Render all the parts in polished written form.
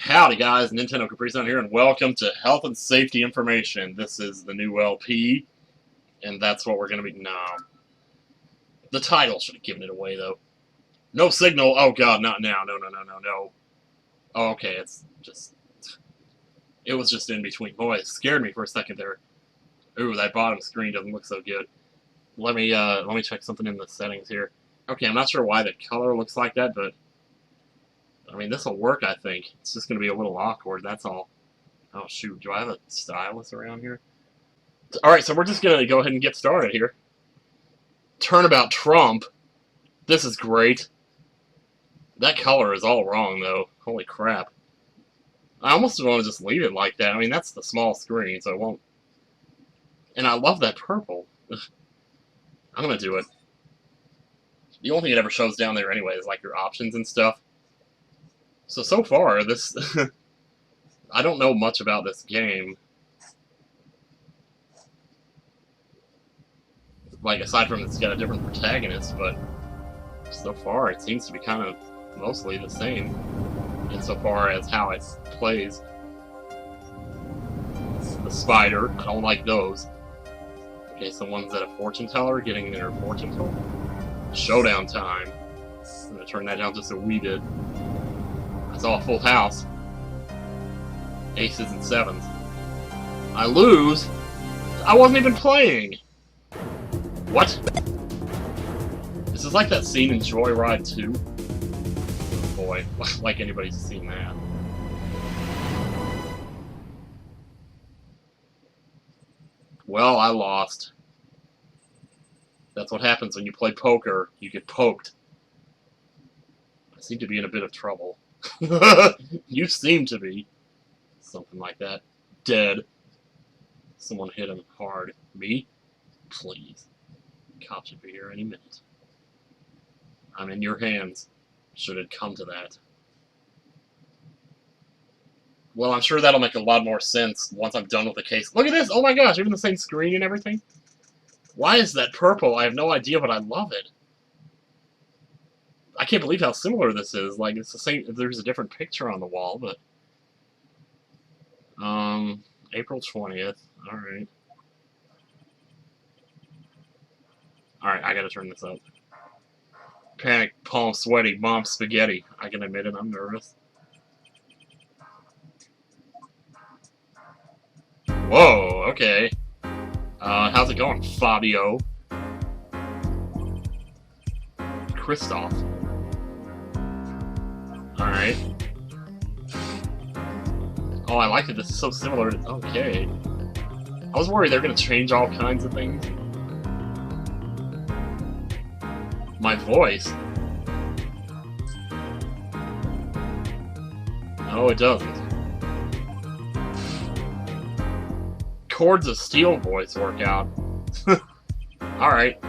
Howdy guys, NintendoCapriSun here, and welcome to Health and Safety Information. This is the new LP, and that's what we're going to be... No. The title should have given it away, though. No signal. Oh god, not now. No. Oh, okay, it's just... It was just in between. Boy, it scared me for a second there. Ooh, that bottom screen doesn't look so good. Let me check something in the settings here. Okay, I'm not sure why the color looks like that, but... I mean, this will work, I think. It's just going to be a little awkward, that's all. Oh, shoot. Do I have a stylus around here? Alright, so we're just going to go ahead and get started here. Turnabout Trump. This is great. That color is all wrong, though. Holy crap. I almost want to just leave it like that. I mean, that's the small screen, so it won't... And I love that purple. I'm going to do it. The only thing it ever shows down there anyway is, like, your options and stuff. So far, this... I don't know much about this game. Like, aside from it's got a different protagonist, but so far it seems to be kind of mostly the same insofar as how it plays. The spider, I don't like those. Okay, so one's at a fortune teller getting their fortune told. Showdown time. I'm gonna turn that down just a wee bit. I saw a full house. Aces and sevens. I lose? I wasn't even playing! What? This is like that scene in Joyride 2. Oh boy, like anybody's seen that. Well, I lost. That's what happens when you play poker. You get poked. I seem to be in a bit of trouble. You seem to be. Something like that. Dead. Someone hit him hard. Me? Please. Cops should be here any minute. I'm in your hands, should it come to that. Well, I'm sure that'll make a lot more sense once I'm done with the case. Look at this! Oh my gosh, even the same screen and everything? Why is that purple? I have no idea, but I love it. I can't believe how similar this is. Like, it's the same... There's a different picture on the wall, but... April 20th. Alright. Alright, I gotta turn this up. Panic, palm sweaty, mom spaghetti. I can admit it, I'm nervous. Whoa, okay. How's it going, Fabio? Christoph. Alright. Oh, I like it. This is so similar. Okay. I was worried they're gonna change all kinds of things. My voice? No, it doesn't. Chords of Steel voice workout. Alright.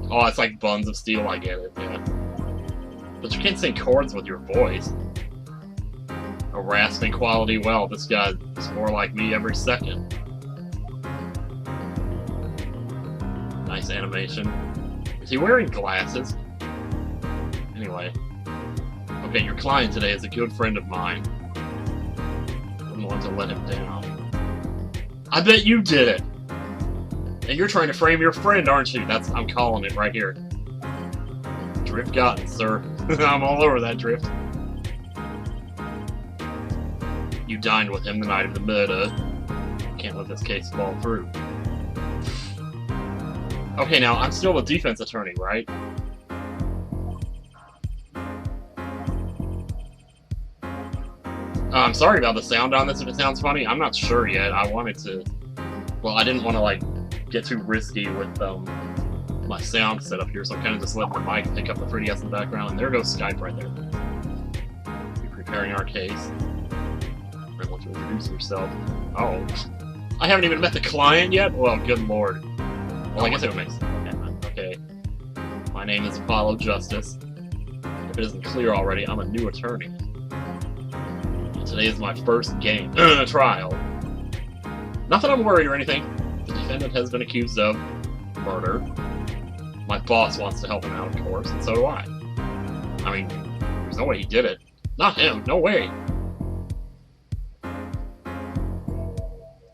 Oh, it's like buns of steel, I get it, yeah. But you can't sing chords with your voice. A rasping quality, well, this guy is more like me every second. Nice animation. Is he wearing glasses? Anyway. Okay, your client today is a good friend of mine. Wouldn't want to let him down. I bet you did it! And you're trying to frame your friend, aren't you? I'm calling it right here. Drift gotten, sir. I'm all over that drift. You dined with him the night of the murder. Can't let this case fall through. Okay, now, I'm still a defense attorney, right? I'm sorry about the sound on this if it sounds funny. I'm not sure yet. I wanted to... Well, I didn't want to, like, get too risky with my sound setup here, so I'm kind of just letting the mic pick up the 3DS in the background. And there goes Skype right there. You're preparing our case. I want to introduce yourself. Oh. I haven't even met the client yet? Well, good lord. Well, I guess it would make sense. Okay. My name is Apollo Justice. If it isn't clear already, I'm a new attorney. And today is my first game. Trial. Not that I'm worried or anything. The defendant has been accused of murder. My boss wants to help him out, of course, and so do I. I mean, there's no way he did it. Not him, no way.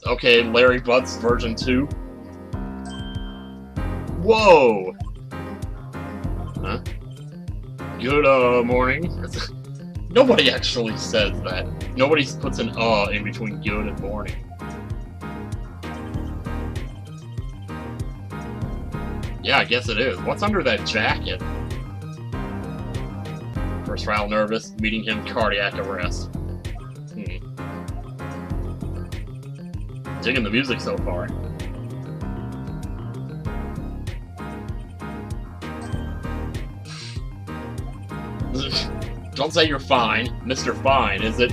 Okay, Larry Butts version 2. Whoa! Huh? Good morning. Nobody actually says that. Nobody puts an in between good and morning. Yeah, I guess it is. What's under that jacket? First trial nervous, meeting him cardiac arrest. Digging the music so far. Don't say you're fine. Mr. Fine, is it?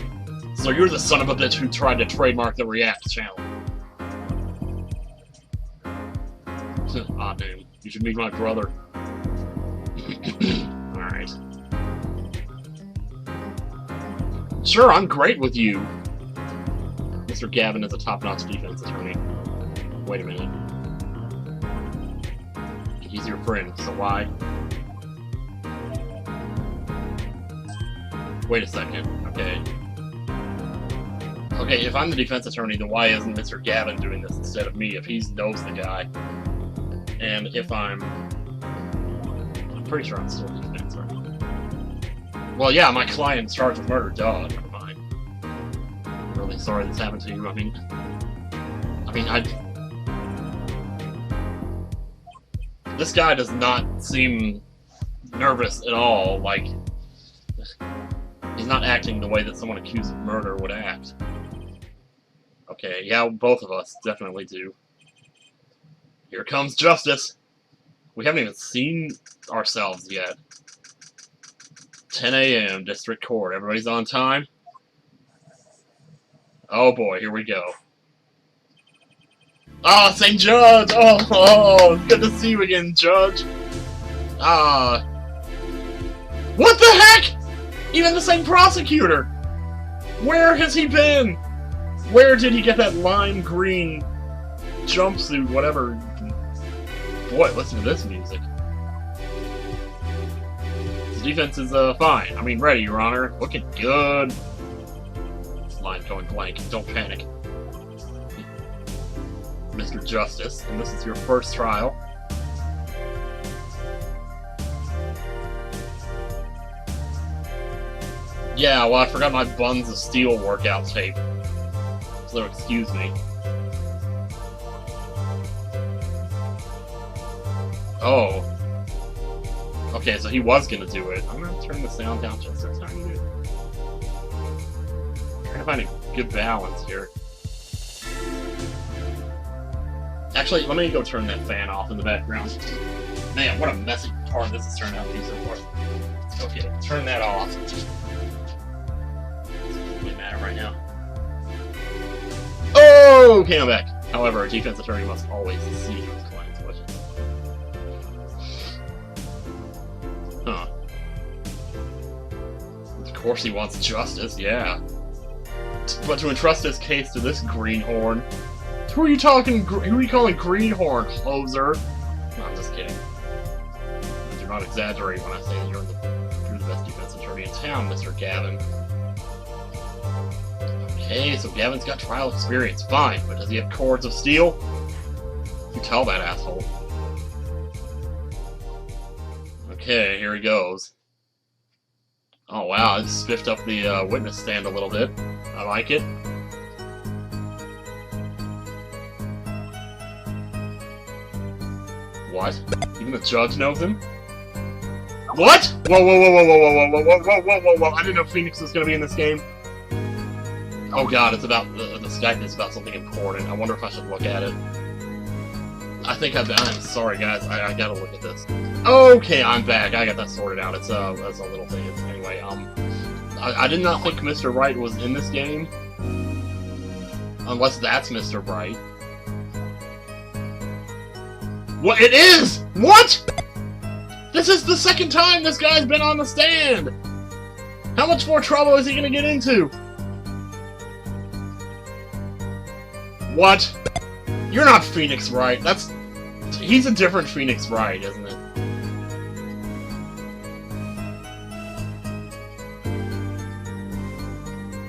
So you're the son of a bitch who tried to trademark the React channel. Odd name. You should meet my brother. Alright. Sure, I'm great with you. Mr. Gavin is a top-notch defense attorney. Wait a minute. He's your friend, so why? Wait a second. Okay. Okay, if I'm the defense attorney, then why isn't Mr. Gavin doing this instead of me if he knows the guy? And if I'm pretty sure I'm still defense, right? Well, yeah, my client's charged with murder. Duh, never mind. I'm really sorry this happened to you. I mean, this guy does not seem nervous at all. Like, he's not acting the way that someone accused of murder would act. Okay, yeah, both of us definitely do. Here comes justice. We haven't even seen ourselves yet. 10 a.m. District Court. Everybody's on time? Oh boy, here we go. Ah, same judge! Oh, good to see you again, Judge. What the heck? Even the same prosecutor! Where has he been? Where did he get that lime green jumpsuit, whatever? Boy, listen to this music. The defense is, fine. I mean, ready, Your Honor. Looking good. Line going blank. Don't panic. Mr. Justice, and this is your first trial. Yeah, well, I forgot my Buns of Steel workout tape. So excuse me. Oh. Okay, so he was gonna do it. I'm gonna turn the sound down just a tiny bit. Trying to find a good balance here. Actually, let me go turn that fan off in the background. Man, what a messy part this has turned out to be so far. Okay, turn that off. Doesn't really matter right now. Oh, okay, I'm back. However, a defense attorney must always see his client's wishes. Huh. Of course he wants justice, yeah. But to entrust his case to this greenhorn... Who are you calling greenhorn, hoser? No, I'm just kidding. Do not exaggerate when I say that you're the best defense attorney in town, Mr. Gavin. Okay, so Gavin's got trial experience. Fine, but does he have cords of steel? You tell that asshole. Okay, here he goes. Oh wow, I just spiffed up the witness stand a little bit. I like it. What? Even the judge knows him? What? Whoa, whoa, whoa, whoa, whoa, whoa, whoa, whoa, whoa, whoa, whoa, whoa! I didn't know Phoenix was gonna be in this game. Oh god, it's about the Skype is about something important. I wonder if I should look at it. I think I'm sorry, guys. I gotta look at this. Okay, I'm back. I got that sorted out. It's a little thing. Anyway, I did not think Mr. Wright was in this game, unless that's Mr. Wright. What? It is! What? This is the second time this guy's been on the stand! How much more trouble is he gonna get into? What? You're not Phoenix Wright. He's a different Phoenix Wright, isn't it?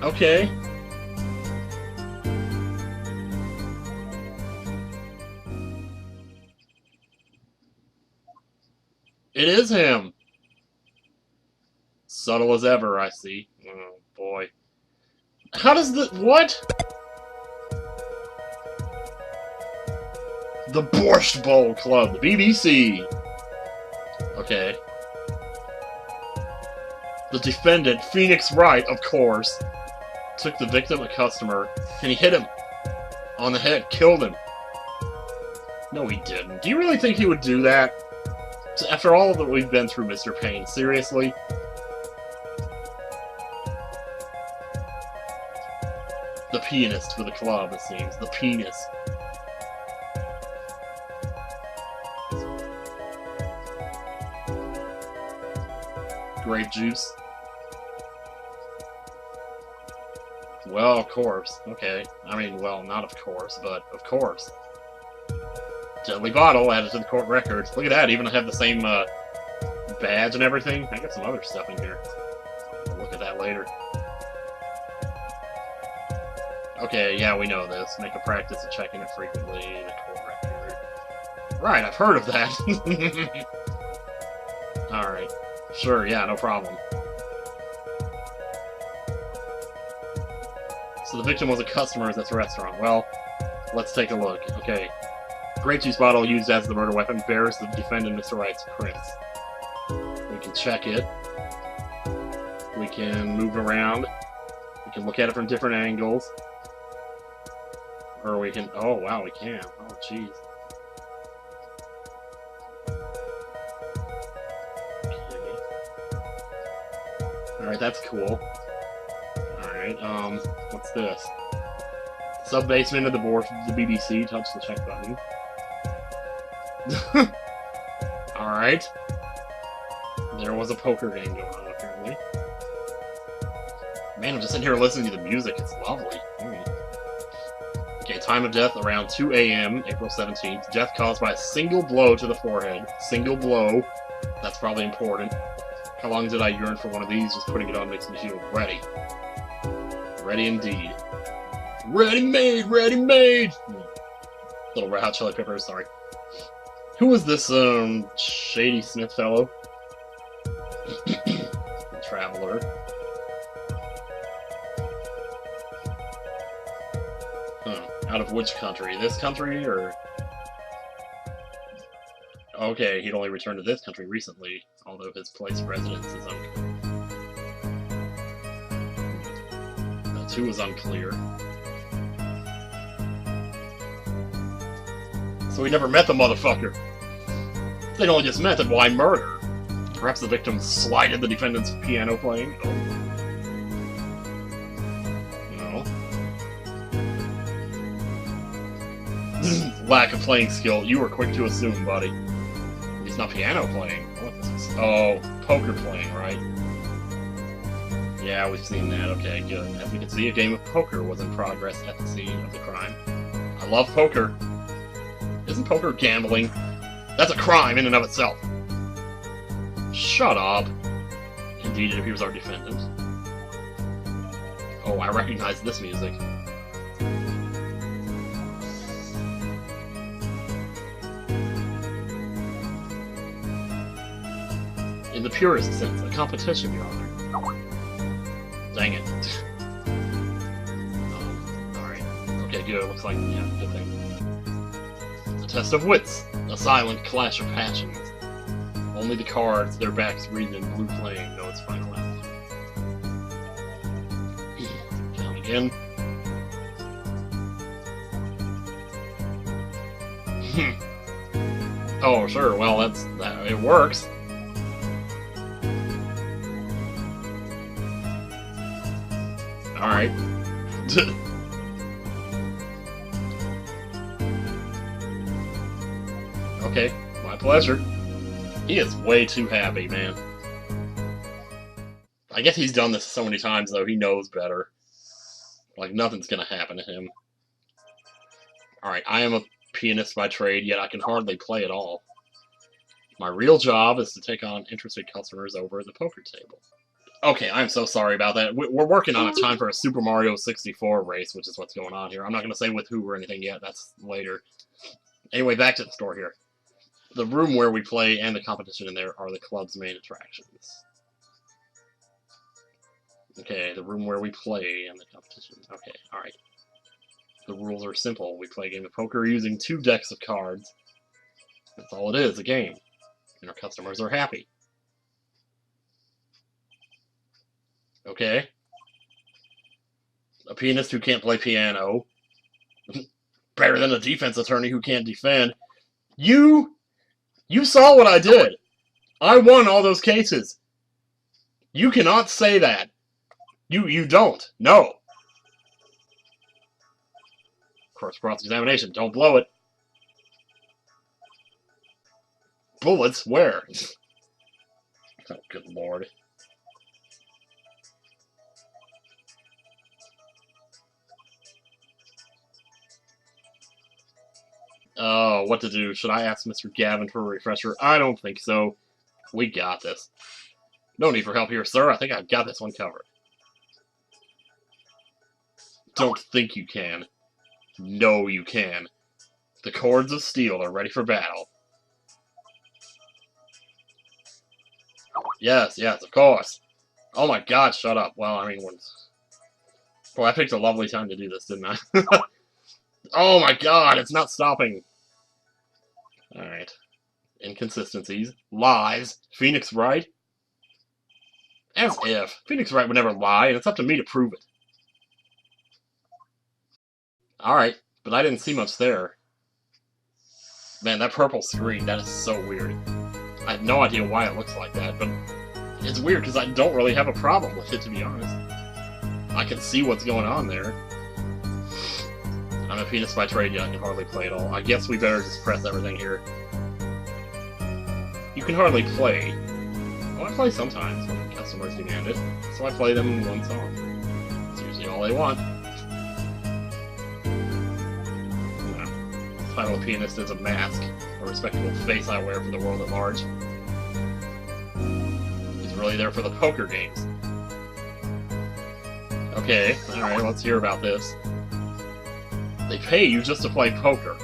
Okay. It is him! Subtle as ever, I see. Oh, boy. How does the... What? The Borscht Bowl Club, the BBC. Okay. The defendant, Phoenix Wright, of course, took the victim, a customer, and he hit him on the head, killed him. No, he didn't. Do you really think he would do that? After all that we've been through, Mr. Payne, seriously? The pianist for the club, it seems. The penis. Grape juice. Well, of course. Okay. I mean, well, not of course, but of course. Deadly bottle added to the court records. Look at that, even have the same badge and everything. I got some other stuff in here. We'll look at that later. Okay, yeah, we know this. Make a practice of checking it frequently in a court record. Right, I've heard of that. Alright. Sure, yeah, no problem. So the victim was a customer at this restaurant. Well, let's take a look. Okay. Grape juice bottle used as the murder weapon bears the defendant Mr. Wright's prints. We can check it. We can move it around. We can look at it from different angles. Or we can... Oh, wow, we can. Oh, jeez. Alright, that's cool. Alright, what's this? Sub-basement of the board of the BBC. Touch the check button. Alright. There was a poker game going on, apparently. Man, I'm just sitting here listening to the music. It's lovely. Okay, time of death around 2 a.m., April 17th. Death caused by a single blow to the forehead. Single blow. That's probably important. How long did I yearn for one of these? Just putting it on makes me feel ready. Ready indeed. Ready made! Ready made! Little Red Hot Chili Peppers, sorry. Who was this, Shady Smith fellow? Traveler. Out of which country? This country, or...? Okay, he'd only returned to this country recently, although his place of residence is unclear. That too is unclear. So he never met the motherfucker! If they'd only just met, then why murder? Perhaps the victim slighted the defendant's piano playing? Oh. Lack of playing skill. You were quick to assume, buddy. He's not piano playing. What is this? Oh, poker playing, right? Yeah, we've seen that. Okay, good. As we can see, a game of poker was in progress at the scene of the crime. I love poker. Isn't poker gambling? That's a crime in and of itself. Shut up. Indeed, it appears our defendant. Oh, I recognize this music. In the purest sense, a competition, Your Honor. Dang it. Alright. Okay, good. Looks like, yeah, good thing. A test of wits. A silent clash of passions. Only the cards, their backs wreathed in blue flame, know its final outcome. Count again. Oh, sure. Well, it works. Alright. Okay, my pleasure. He is way too happy, man. I guess he's done this so many times, though, he knows better. Like, nothing's gonna happen to him. Alright, I am a pianist by trade, yet I can hardly play at all. My real job is to take on interested customers over at the poker table. Okay, I'm so sorry about that. We're working on a time for a Super Mario 64 race, which is what's going on here. I'm not going to say with who or anything yet. That's later. Anyway, back to the store here. The room where we play and the competition in there are the club's main attractions. Okay, the room where we play and the competition. Okay, alright. The rules are simple. We play a game of poker using 2 decks of cards. That's all it is, a game. And our customers are happy. Okay? A pianist who can't play piano. Better than a defense attorney who can't defend. You saw what I did. I won all those cases. You cannot say that. You don't. No. Of course, cross-examination. Don't blow it. Bullets? Where? Oh, good lord. Oh, what to do? Should I ask Mr. Gavin for a refresher? I don't think so. We got this. No need for help here, sir. I think I've got this one covered. Don't think you can. No, you can. The cords of steel are ready for battle. Yes, of course. Oh my god, shut up. Well, I mean, boy, I picked a lovely time to do this, didn't I? Oh my god, it's not stopping. Alright. Inconsistencies. Lies. Phoenix Wright? As if. Phoenix Wright would never lie, and it's up to me to prove it. Alright, but I didn't see much there. Man, that purple screen, that is so weird. I have no idea why it looks like that, but it's weird because I don't really have a problem with it, to be honest. I can see what's going on there. I'm a penis by trade, yet I can hardly play at all. I guess we better just press everything here. You can hardly play. Well, I play sometimes when customers demand it, so I play them in one song. It's usually all they want. The title of pianist is a mask, a respectable face I wear for the world at large. He's really there for the poker games. Okay, alright, let's hear about this. They pay you just to play poker.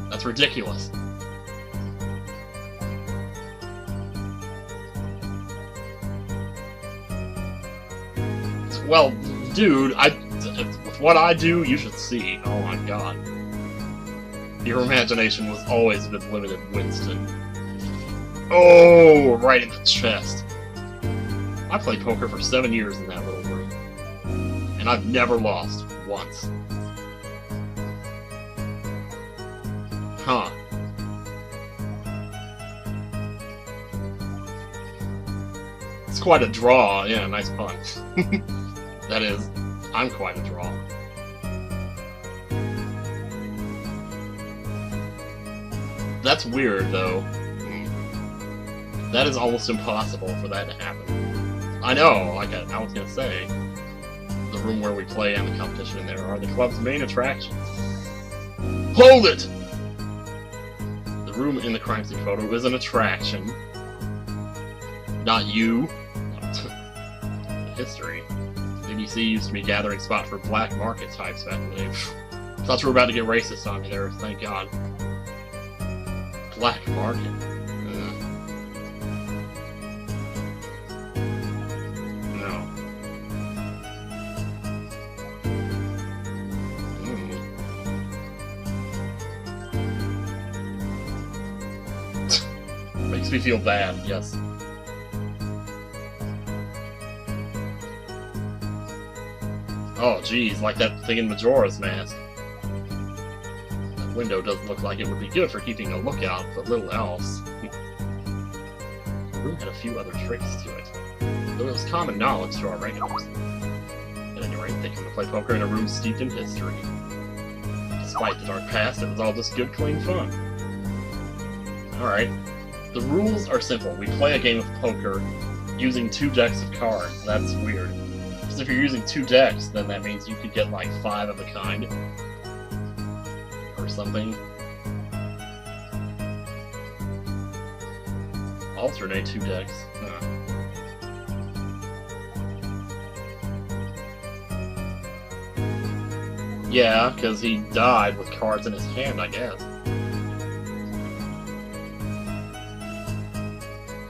That's ridiculous. Well, dude, with what I do, you should see. Oh my god. Your imagination was always a bit limited, Winston. Oh, right in the chest. I played poker for 7 years in that little room. And I've never lost once. Huh. It's quite a draw. Yeah, nice pun. That is, I'm quite a draw. That's weird, though. That is almost impossible for that to happen. I know, like I was gonna say, the room where we play and the competition in there are the club's main attractions. Hold it! The room in the crime scene photo is an attraction. Not you. History. BBC used to be a gathering spot for black market types back in the day. Thought you were about to get racist on me there, thank God. Black market. No. Makes me feel bad, yes. Oh, geez, like that thing in Majora's Mask. That window doesn't look like it would be good for keeping a lookout, but little else. The room had a few other tricks to it, though it was common knowledge to our regulars. At any rate, they come to play poker in a room steeped in history. Despite the dark past, it was all just good, clean fun. Alright. The rules are simple. We play a game of poker using 2 decks of cards. That's weird. Because if you're using 2 decks, then that means you could get like 5 of a kind. Or something. Alternate 2 decks. Huh. Yeah, because he died with cards in his hand, I guess.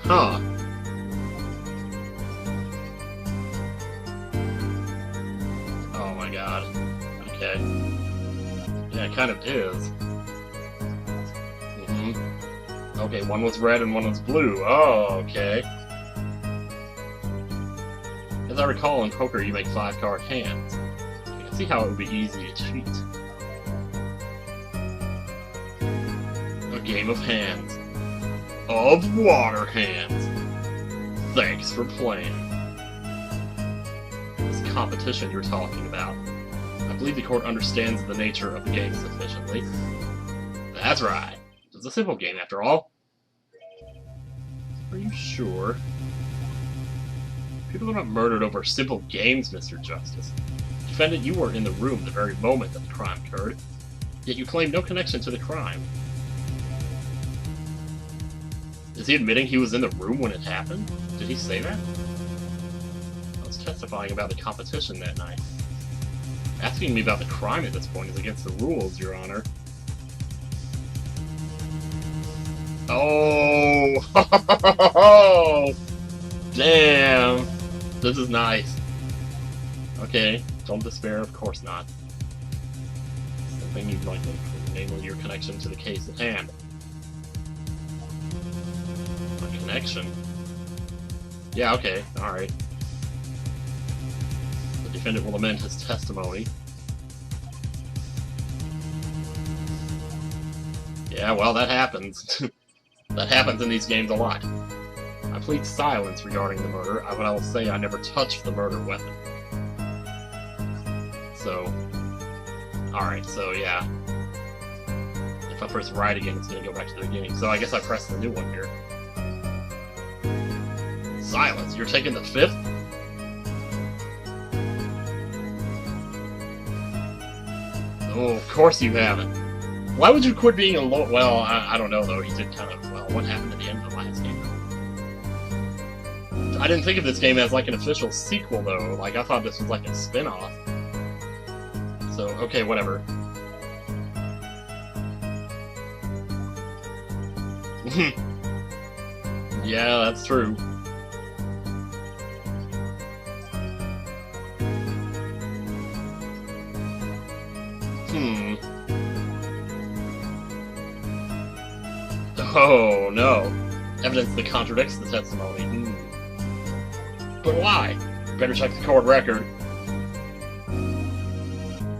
Huh. Oh my god. Okay. Yeah, it kind of is. Okay, one was red and one was blue. Oh, okay. As I recall, in poker you make 5-card hands. I can see how it would be easy to cheat. A game of hands. Of water hands. Thanks for playing. This competition you're talking about. I believe the court understands the nature of the game sufficiently. That's right. It's a simple game, after all. Are you sure? People are not murdered over simple games, Mr. Justice. Defendant, you were in the room the very moment that the crime occurred, yet you claim no connection to the crime. Is he admitting he was in the room when it happened? Did he say that? I was testifying about the competition that night. Asking me about the crime at this point is against the rules, Your Honor. Oh! Damn! This is nice. Okay, don't despair, of course not. Something you'd like to, namely your connection to the case at hand. A connection? Yeah, okay, alright. The defendant will amend his testimony. Yeah, well, that happens. That happens in these games a lot. I plead silence regarding the murder, but I will say I never touched the murder weapon. So, alright, so yeah. If I press right again, it's gonna go back to the beginning. So I guess I pressed the new one here. Silence? You're taking the 5th? Oh, of course you haven't. Why would you quit being a well, I don't know, though. He did kind of, well, what happened at the end of the last game? I didn't think of this game as, like, an official sequel, though. Like, I thought this was, like, a spin-off. So, okay, whatever. Yeah, that's true. Oh, no. Evidence that contradicts the testimony. But why? Better check the court record.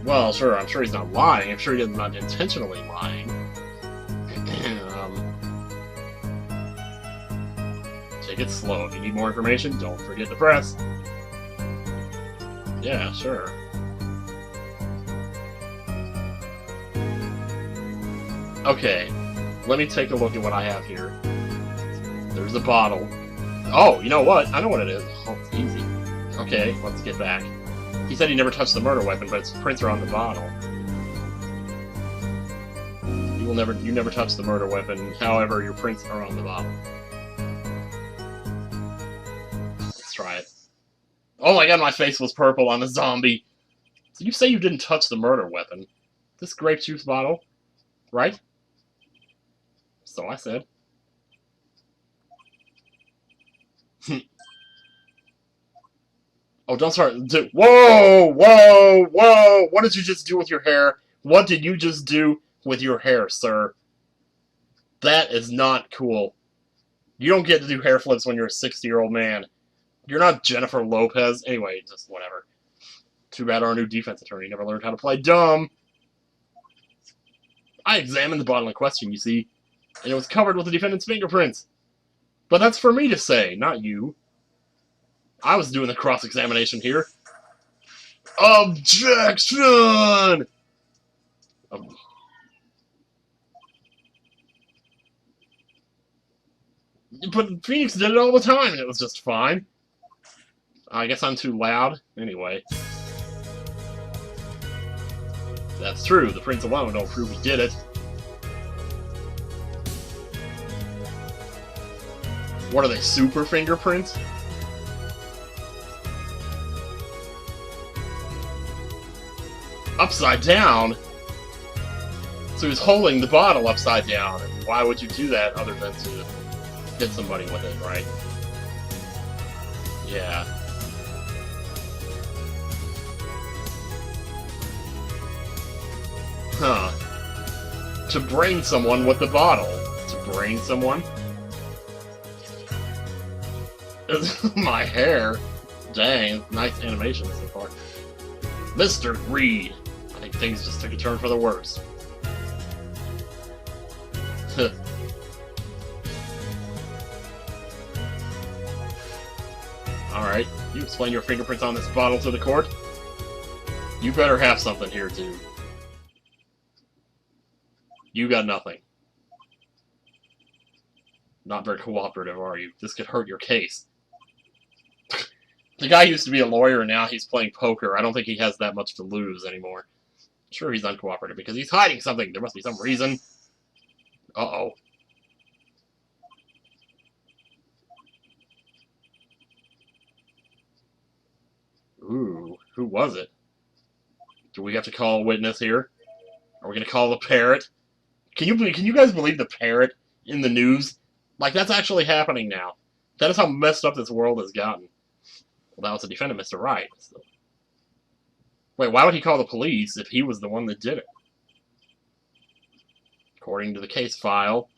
Well, sure, I'm sure he's not lying. I'm sure he's not intentionally lying. Take it slow. If you need more information, don't forget to press. Yeah, sure. Okay. Let me take a look at what I have here. There's a bottle. Oh, you know what? I know what it is. Oh, it's easy. Okay, let's get back. He said he never touched the murder weapon, but its prints are on the bottle. You never touched the murder weapon, however, your prints are on the bottle. Let's try it. Oh my god, my face was purple on the zombie! So you say you didn't touch the murder weapon. This grape juice bottle, right? So I said. Oh, don't start. Whoa! Whoa! Whoa! What did you just do with your hair? What did you just do with your hair, sir? That is not cool. You don't get to do hair flips when you're a 60-year-old man. You're not Jennifer Lopez. Anyway, just whatever. Too bad our new defense attorney never learned how to play dumb. I examined the bottle in question, you see, and it was covered with the defendant's fingerprints. But that's for me to say, not you. I was doing the cross-examination here. Objection! But Phoenix did it all the time, and it was just fine. I guess I'm too loud. Anyway. That's true. The prints alone don't prove he did it. What are they, super fingerprints? Upside down? So he was holding the bottle upside down. And why would you do that other than to hit somebody with it, right? Yeah. Huh. To brain someone with the bottle. To brain someone? My hair. Dang, nice animation so far. Mr. Reed. I think things just took a turn for the worse. Alright, you explain your fingerprints on this bottle to the court? You better have something here, dude. You got nothing. Not very cooperative, are you? This could hurt your case. The guy used to be a lawyer, and now he's playing poker. I don't think he has that much to lose anymore. Sure, he's uncooperative, because he's hiding something. There must be some reason. Uh-oh. Ooh, who was it? Do we have to call a witness here? Are we gonna call the parrot? Can you guys believe the parrot in the news? Like, that's actually happening now. That is how messed up this world has gotten. Well, that was the defendant, Mr. Wright. So. Wait, why would he call the police if he was the one that did it? According to the case file,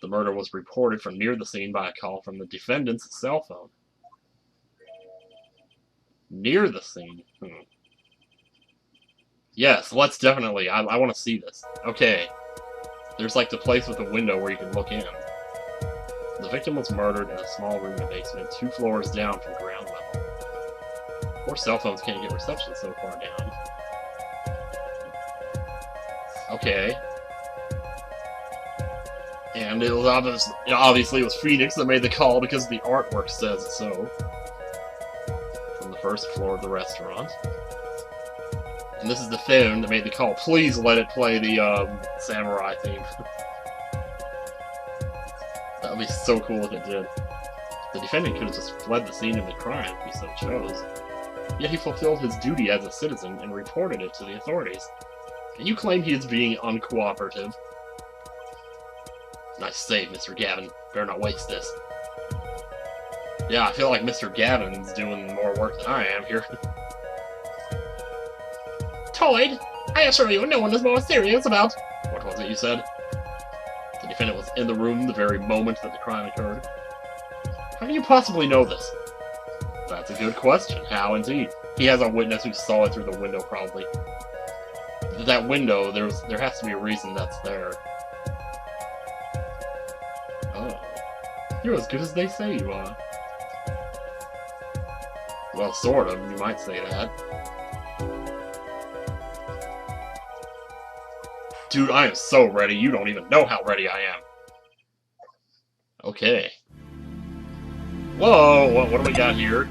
the murder was reported from near the scene by a call from the defendant's cell phone. Near the scene? Yes, let's definitely. I want to see this. Okay. There's like the place with the window where you can look in. The victim was murdered in a small room in the basement, 2 floors down from ground level. Of course, cell phones can't get reception so far down. Okay. And it was obviously it was Phoenix that made the call because the artwork says so. From the first floor of the restaurant. And this is the phone that made the call. Please let it play the samurai theme. That would be so cool if it did. The defendant could have just fled the scene of the crime if he so chose. Yet he fulfilled his duty as a citizen and reported it to the authorities. And you claim he is being uncooperative. Nice save, Mr. Gavin. Better not waste this. Yeah, I feel like Mr. Gavin's doing more work than I am here. Toyd, I assure you, no one is more serious about... What was it you said? The defendant was in the room the very moment that the crime occurred. How can you possibly know this? That's a good question. How, indeed? He has a witness who saw it through the window, probably. That window, there has to be a reason that's there. Oh. You're as good as they say you are. Well, sort of, you might say that. Dude, I am so ready, you don't even know how ready I am. Okay. Whoa, what do we got here?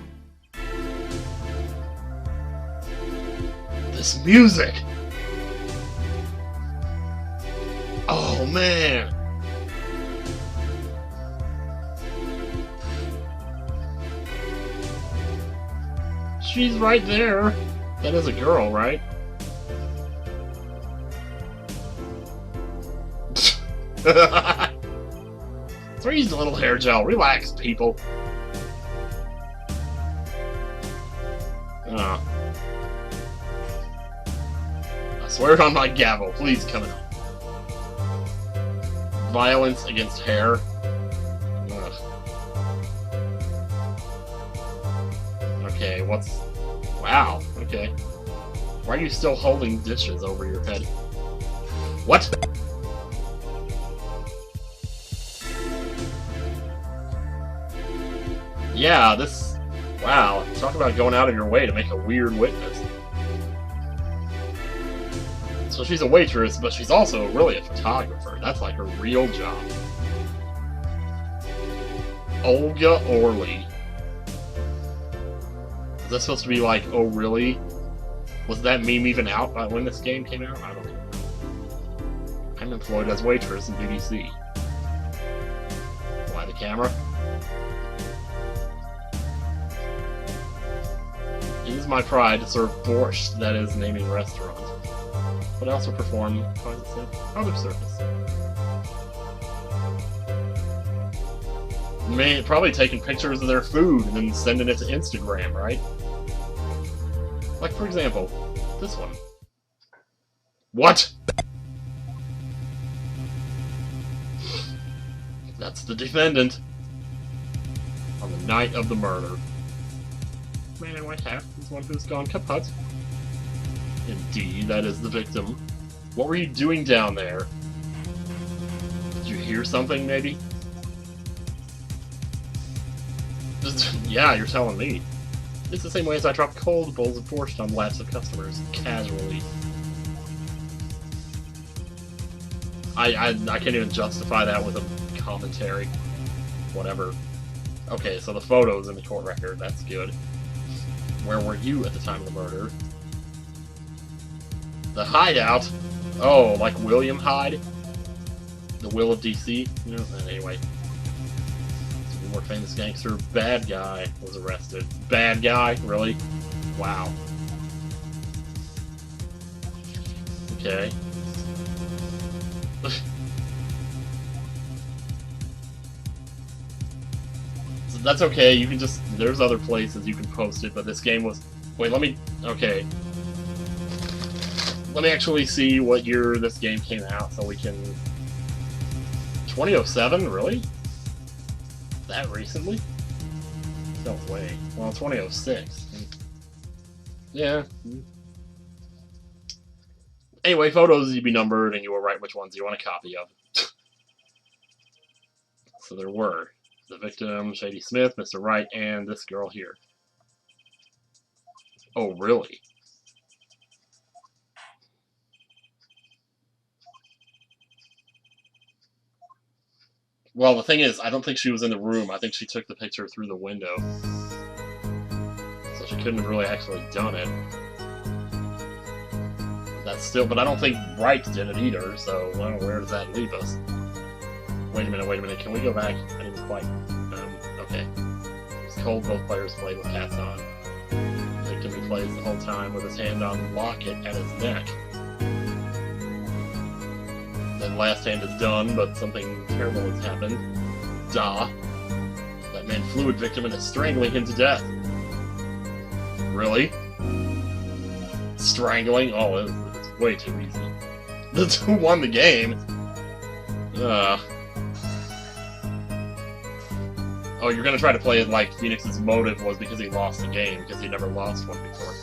This music! Oh, man! She's right there. That is a girl, right? Freeze, little hair gel. Relax, people. I swear it on my gavel. Please come in. Violence against hair. Ugh. Okay, what's... Wow, okay. Why are you still holding dishes over your head? What? Yeah, this... Wow, talk about going out of your way to make a weird witness. So she's a waitress, but she's also really a photographer. That's like her real job. Olga Orly. Is that supposed to be like, oh really? Was that meme even out by when this game came out? I don't know. I'm employed as waitress in BBC. Why the camera? It is my pride to serve borscht, that is, naming restaurant. But I also perform, how does it say, other service. Probably taking pictures of their food and then sending it to Instagram, right? Like, for example, this one. What? That's the defendant on the night of the murder. Man in white hat is one who's gone kaput. Indeed, that is the victim. What were you doing down there? Did you hear something, maybe? Yeah, you're telling me. It's the same way as I drop cold bowls of borscht on laps of customers, casually. I can't even justify that with a commentary. Whatever. Okay, so the photos in the court record, that's good. Where were you at the time of the murder? The hideout? Oh, like William Hyde? The Will of DC? You know, anyway. So the more famous gangster, Bad Guy, was arrested. Bad Guy? Really? Wow. Okay. So that's okay, you can just... There's other places you can post it, but this game was... Wait, let me... Okay. Let me actually see what year this game came out, so we can... 2007? Really? That recently? No way. Well, 2006. Yeah. Anyway, photos you'd be numbered, and you will write which ones you want a copy of. So there were the victim, Shady Smith, Mr. Wright, and this girl here. Oh, really? Well, the thing is, I don't think she was in the room. I think she took the picture through the window. So she couldn't have really actually done it. That's still, but I don't think Wright did it either, so well, where does that leave us? Wait a minute, can we go back? I didn't quite, okay. It's cold, both players played with hats on. The victim he plays the whole time with his hand on locket at his neck. Then last hand is done, but something terrible has happened. That man fluid victim and is strangling him to death. Really? Strangling? Oh, it's way too easy. That's who won the game. Oh, you're gonna try to play it like Phoenix's motive was because he lost the game, because he never lost one before.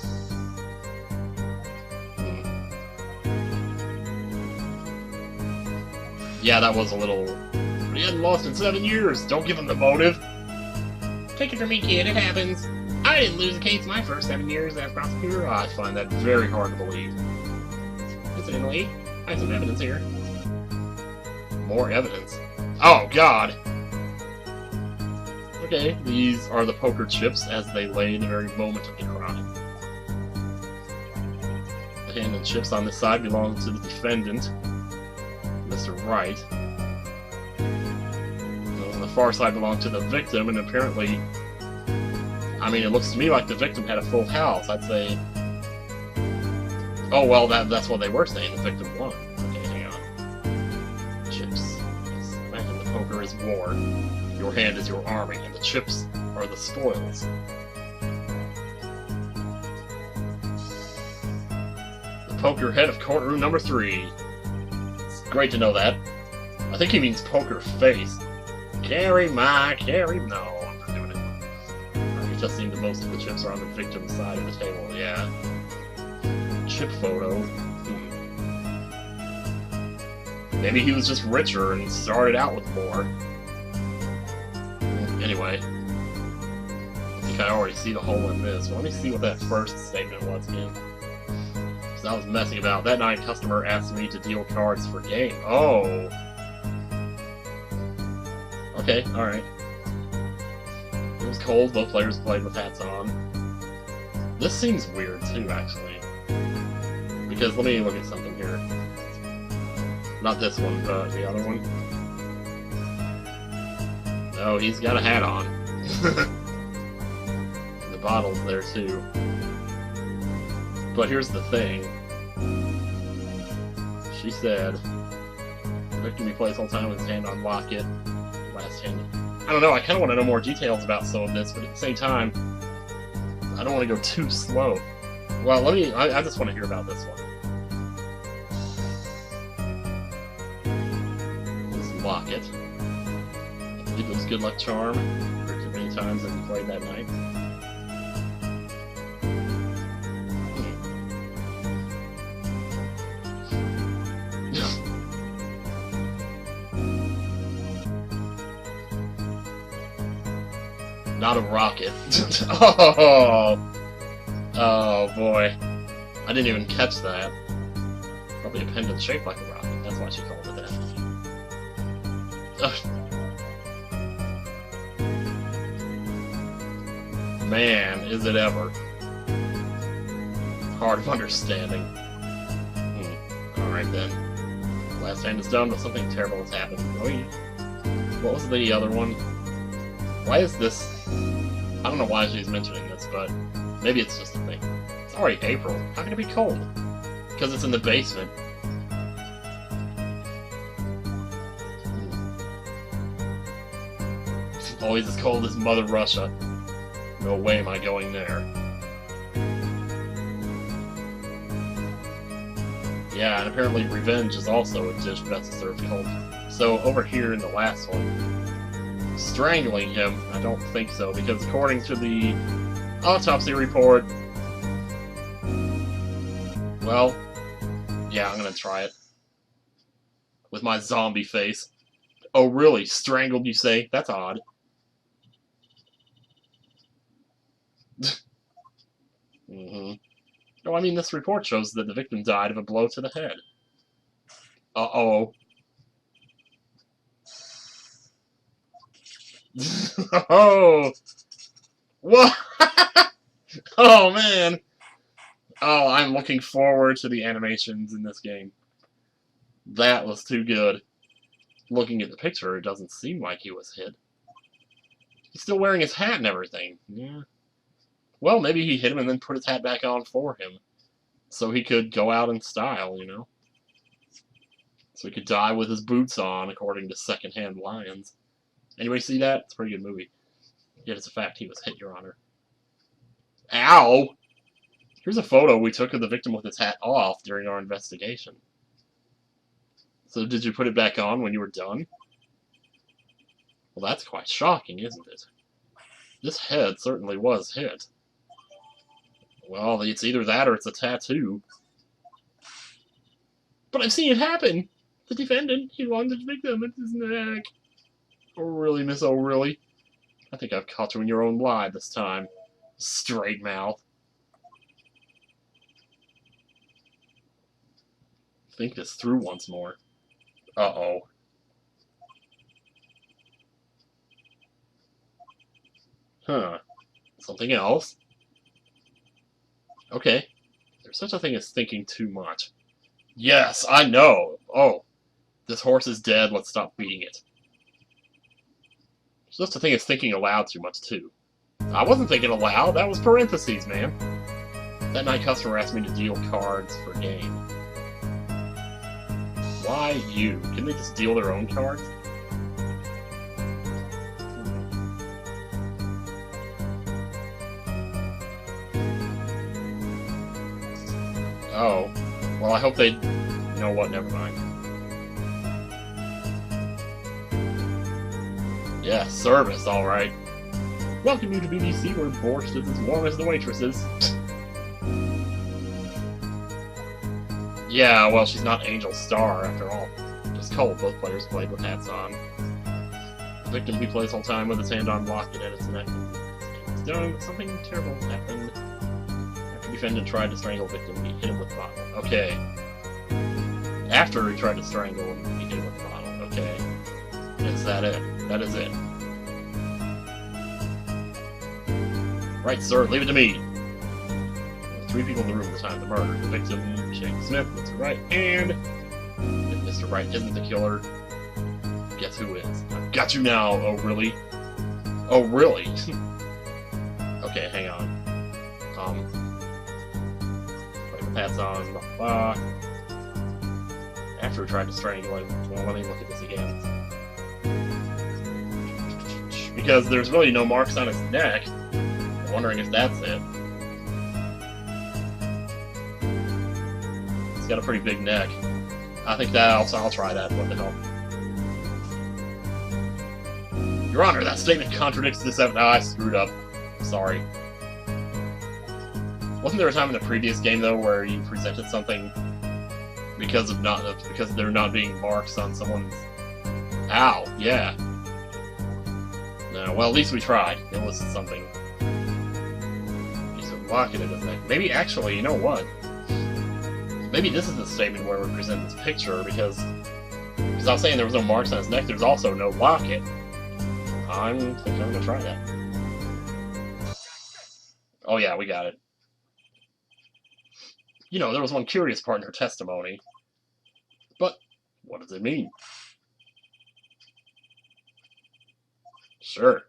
Yeah, that was a little... But he hadn't lost in 7 years! Don't give him the motive! Take it from me, kid, it happens. I didn't lose a case my first 7 years as prosecutor. Oh, I find that very hard to believe. Incidentally, I have some evidence here. More evidence? Oh, God! Okay, these are the poker chips as they lay in the very moment of the crime. The hand and chips on this side belong to the defendant, Mr. Wright. Those on the far side belong to the victim, and apparently... I mean, it looks to me like the victim had a full house. I'd say... Oh, well, that's what they were saying. The victim won. Okay, hang on. Chips. Yes. Imagine the poker is war. Your hand is your army, and the chips are the spoils. The poker head of courtroom number 3. It's great to know that. I think he means poker face. Carry my, carry... No, I'm not doing it. It just seemed that most of the chips are on the victim's side of the table, yeah. Chip photo. Maybe he was just richer and started out with more. Anyway, I think I already see the hole in this. Well, let me see what that first statement was again. Because I was messing about. That night, customer asked me to deal cards for game. Oh! Okay, alright. It was cold, both players played with hats on. This seems weird too, actually. Because, let me look at something here. Not this one, but the other one. Oh, he's got a hat on. The bottle's there too. But here's the thing. She said, the victim he plays all the time with his hand on locket. Last hand I don't know, I kind of want to know more details about some of this, but at the same time, I don't want to go too slow. Well, I just want to hear about this one. This locket. I believe it was Good Luck Charm. Heard it many times as we played that night. Not a rocket. Oh boy. I didn't even catch that. Probably a pendant shaped like a rocket. That's why she called it that. Man, is it ever. Hard of understanding. Alright then. Last hand is done, but something terrible has happened. What was the other one? Why is this... I don't know why she's mentioning this, but maybe it's just a thing. It's already April. How can it be cold? Because it's in the basement. It's always as cold as Mother Russia. No way am I going there. Yeah, and apparently revenge is also a dish best served cold. So over here in the last one, strangling him, I don't think so, because according to the autopsy report, well, yeah, I'm gonna try it. With my zombie face. Oh really? Strangled, you say? That's odd. No, I mean, this report shows that the victim died of a blow to the head. Uh-oh. Oh! What? Oh, man! Oh, I'm looking forward to the animations in this game. That was too good. Looking at the picture, it doesn't seem like he was hit. He's still wearing his hat and everything. Yeah. Well, maybe he hit him and then put his hat back on for him. So he could go out in style, you know? So he could die with his boots on, according to Secondhand Lions. Anybody see that? It's a pretty good movie. Yet it's a fact he was hit, Your Honor. Ow! Here's a photo we took of the victim with his hat off during our investigation. So did you put it back on when you were done? Well, that's quite shocking, isn't it? This head certainly was hit. Well, it's either that or it's a tattoo. But I've seen it happen! The defendant, he wanted the victim at his neck. Oh, really, Miss O'Reilly? I think I've caught you in your own lie this time. Straight mouth. Think this through once more. Uh-oh. Huh. Something else? Okay. There's such a thing as thinking too much. Yes, I know! Oh. This horse is dead, let's stop beating it. There's such a thing as thinking aloud too much, too. I wasn't thinking aloud, that was parentheses, man. That night customer asked me to deal cards for game. Why you? Can they just deal their own cards? Oh. Well, I hope they... You know what, never mind. Yeah, service, alright. Welcome you to BBC, where borscht is as warm as the waitresses. Yeah, well, she's not Angel Star, after all. Just cold, both players played with hats on. The victim who plays whole time with his hand on locket at his neck. It's done, but something terrible happened. After the defendant tried to strangle the victim, he hit him with the bottle. Okay. After he tried to strangle him, he hit him with the bottle. Okay. Is that it? That is it. Right, sir, leave it to me. There were 3 people in the room at the time of the murder. The victim, Shane Smith, Mr. Wright, and if Mr. Wright isn't the killer, guess who is? I've got you now, oh really? Oh really? Okay, hang on. Putting the hats on, blah, blah, blah. After we tried to strangle him, well, let me look at this again. because there's really no marks on his neck. I'm wondering if that's it. He's got a pretty big neck. I think that I'll try that. What the hell? Your Honor, that statement contradicts this evidence. I screwed up. Sorry. Wasn't there a time in the previous game though where you presented something because there not being marks on someone's? Ow! Yeah. No, well, at least we tried. It was something. He's a rocket in his neck. Maybe actually, you know what? Maybe this is the statement where we present this picture because I was saying there was no marks on his neck. There's also no locket. I think I'm gonna try that. Oh yeah, we got it. You know, there was one curious part in her testimony. But what does it mean? Sure.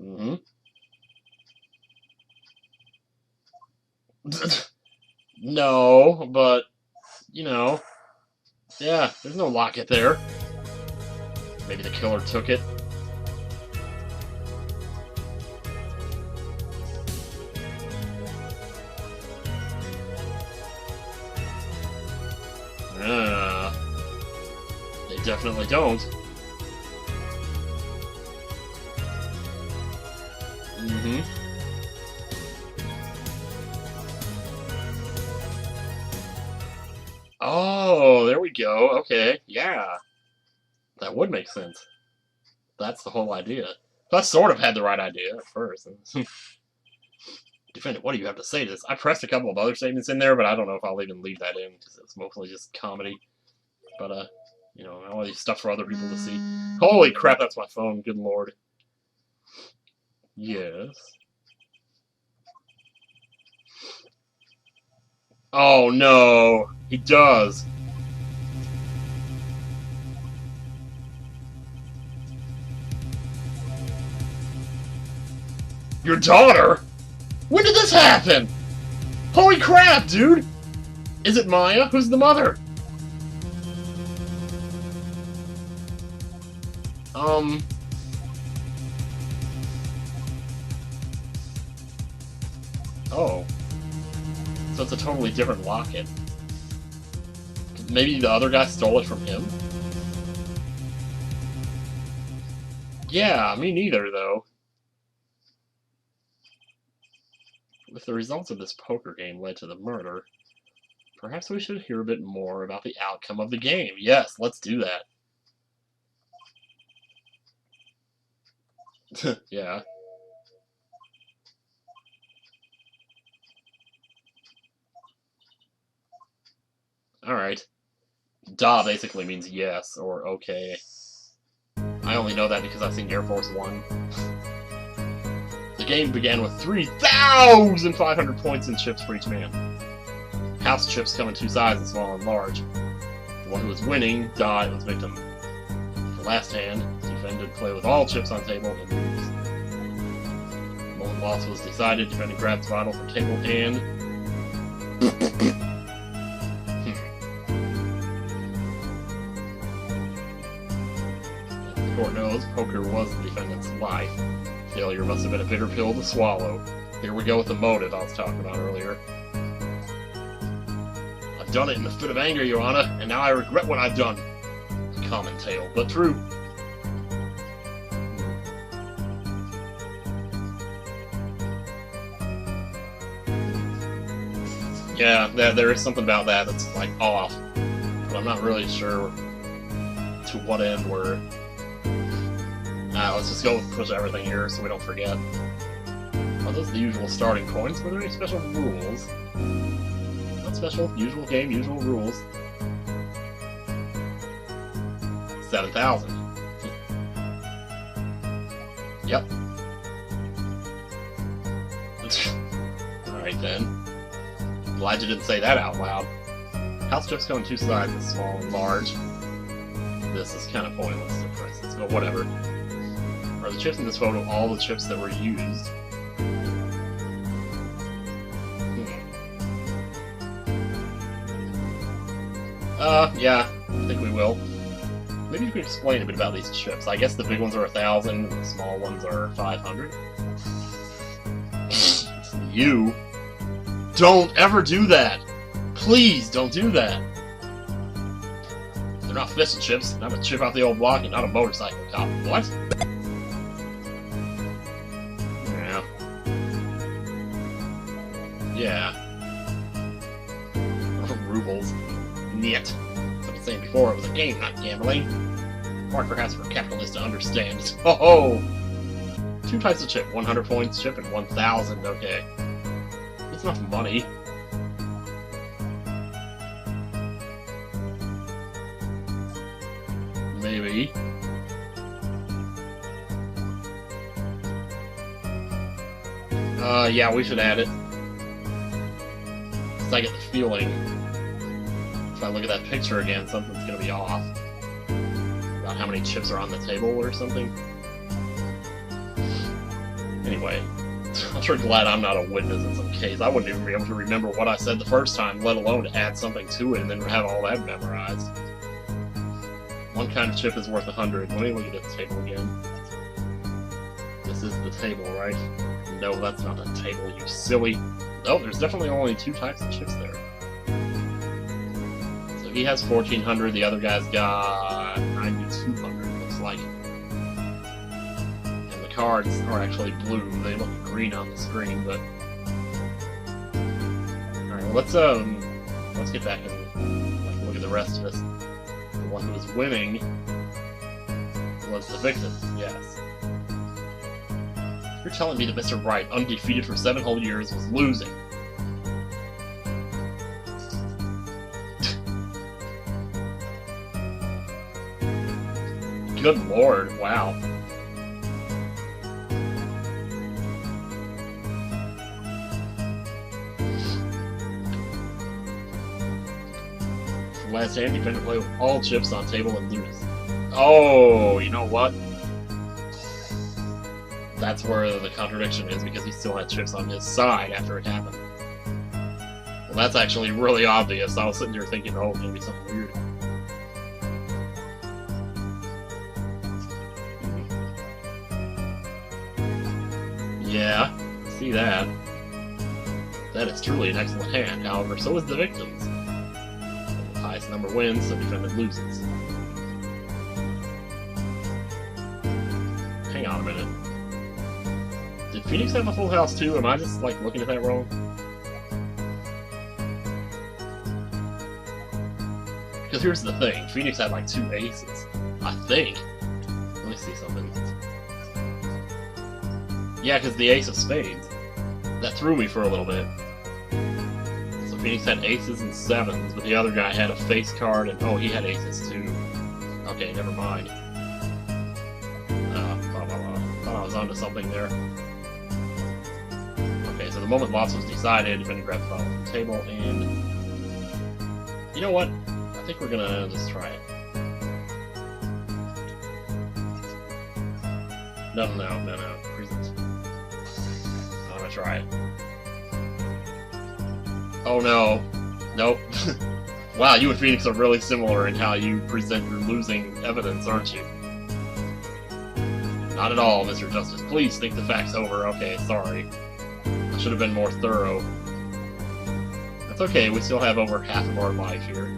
Mm-hmm. No, but, you know, yeah, there's no locket there. Maybe the killer took it. They definitely don't. Mm-hmm. Oh, there we go. Okay, yeah. That would make sense. That's the whole idea. So I sort of had the right idea at first. Defendant, what do you have to say to this? I pressed a couple of other statements in there, but I don't know if I'll even leave that in, because it's mostly just comedy. But, you know, all these stuff for other people to see. Holy crap, that's my phone, good lord. Yes. Oh, no. He does. Your daughter? When did this happen? Holy crap, dude! Is it Maya? Who's the mother? Oh. So it's a totally different locket. Maybe the other guy stole it from him? Yeah, me neither, though. If the results of this poker game led to the murder, perhaps we should hear a bit more about the outcome of the game. Yes, let's do that. Yeah. Alright. Da basically means yes, or okay. I only know that because I've seen Air Force One. The game began with 3,500 points and chips for each man. House chips come in two sizes, small and large. The one who was winning died was victim. The last hand, defendant play with all chips on table and lose. The moment loss was decided, defendant grabs bottle from table and... As the court knows, poker was the defendant's life. Failure must have been a bitter pill to swallow. Here we go with the motive I was talking about earlier. I've done it in a fit of anger, Your Honor, and now I regret what I've done. A common tale, but true. Yeah, there is something about that that's, like, off. But I'm not really sure to what end we're... let's just go with push everything here so we don't forget. Are those the usual starting points? Were there any special rules? Not special, usual game, usual rules. 7,000. Yep. Alright then. Glad you didn't say that out loud. House chips come in two sizes, small and large. This is kind of pointless to press this, but whatever. Are the chips in this photo all the chips that were used? Yeah, I think we will. Maybe you could explain a bit about these chips. I guess the big ones are 1,000 and the small ones are 500. You don't ever do that! Please don't do that! They're not fish and chips, not a chip out the old block, and not a motorcycle cop. What? Yeah. Yeah. Rubles. Niet. As I was saying before, it was a game, not gambling. Hard perhaps for capitalists to understand. Oh! 2 types of chip. 100 points chip and 1,000. Okay. That's enough money. Maybe. Yeah, we should add it. Because I get the feeling, if I look at that picture again, something's gonna be off. About how many chips are on the table or something. Anyway, I'm sure glad I'm not a witness in some case. I wouldn't even be able to remember what I said the first time, let alone to add something to it and then have all that memorized. One kind of chip is worth 100. Let me look at the table again. This is the table, right? No, that's not the table, you silly. Oh, there's definitely only 2 types of chips there. So he has 1,400, the other guy's got 9,200, looks like. And the cards are actually blue. They look green on the screen, but... Alright, well, let's get back and look at the rest of this. The one who was winning was the victim, yes. You're telling me that Mr. Wright, undefeated for 7 whole years, was losing. Good lord, wow. Last hand, defender play with all chips on table and lose. Oh, you know what? That's where the contradiction is, because he still had chips on his side after it happened. Well, that's actually really obvious. I was sitting there thinking, oh, maybe something weird. Yeah, see that. That is truly an excellent hand. However, so is the victim's. The highest number wins, so the defendant loses. Hang on a minute. Did Phoenix have a full house too? Am I just, like, looking at that wrong? Because here's the thing. Phoenix had, like, 2 aces. I think. Let me see something. Yeah, because the ace of spades. That threw me for a little bit. So Phoenix had aces and 7s, but the other guy had a face card, and oh, he had aces too. Okay, never mind. Thought I was onto something there. Okay, so the moment loss was decided, defendant grabbed the bottle from the table, and... You know what? I think we're gonna just try it. No. Present. I'm gonna try it. Oh no. Nope. Wow, you and Phoenix are really similar in how you present your losing evidence, aren't you? Not at all, Mr. Justice. Please think the facts over. Okay, sorry. I should have been more thorough. That's okay, we still have over half of our life here.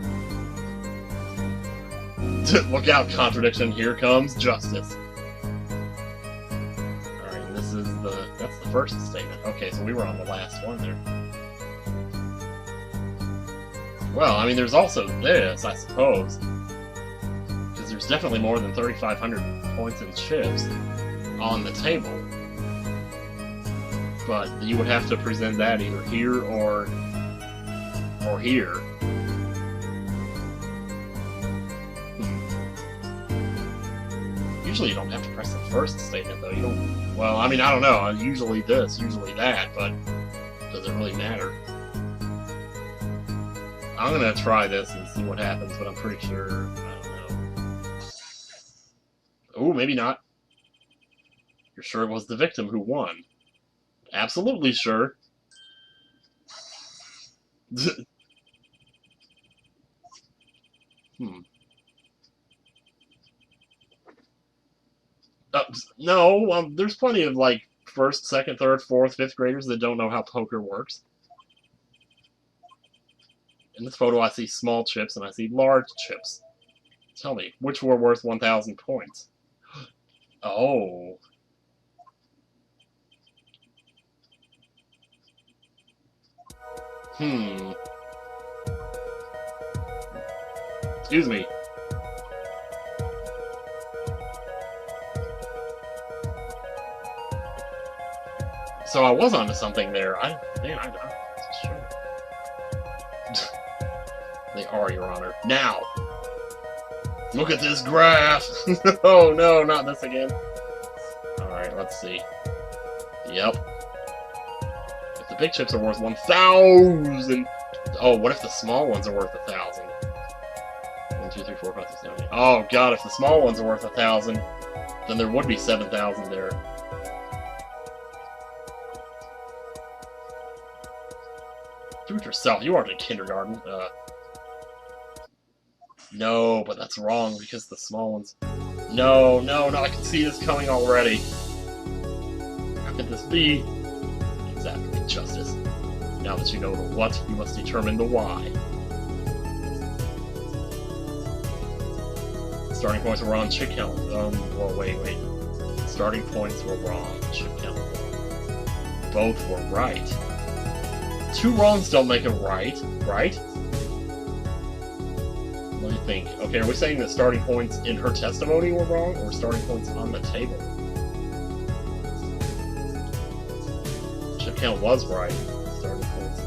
Look out, contradiction. Here comes justice. Alright, and this is that's the first statement. Okay, so we were on the last one there. Well, I mean, there's also this, I suppose. Because there's definitely more than 3,500 points in chips on the table. But you would have to present that either here or here. Usually you don't have to press the first statement, though. You don't... Well, I mean, I don't know. Usually this, usually that, but does it really matter? I'm gonna try this and see what happens, but I'm pretty sure... I don't know. Oh, maybe not. You're sure it was the victim who won? Absolutely sure. No, there's plenty of, like, first, second, third, fourth, fifth graders that don't know how poker works. In this photo, I see small chips and I see large chips. Tell me, which were worth 1,000 points? Oh. Excuse me. So I was onto something there. I'm sure. They are, Your Honor. Now! Look at this graph! Oh no, not this again. Alright, let's see. Yep. If the big chips are worth 1,000... Oh, what if the small ones are worth 1,000? 1, 2, 3, 4, 5, 6, 7, 8. Oh god, if the small ones are worth 1,000, then there would be 7,000 there. Do it yourself. You aren't in kindergarten. No, but that's wrong because the small ones. No, no, no! I can see this coming already. How could this be? Exactly, justice. Now that you know the what, you must determine the why. Starting points were wrong. Chip count. Well, wait. Starting points were wrong. Chip count. Both were right. 2 wrongs don't make it right, right? Let me think. Okay, are we saying that starting points in her testimony were wrong, or starting points on the table? Chip count was right. Starting points.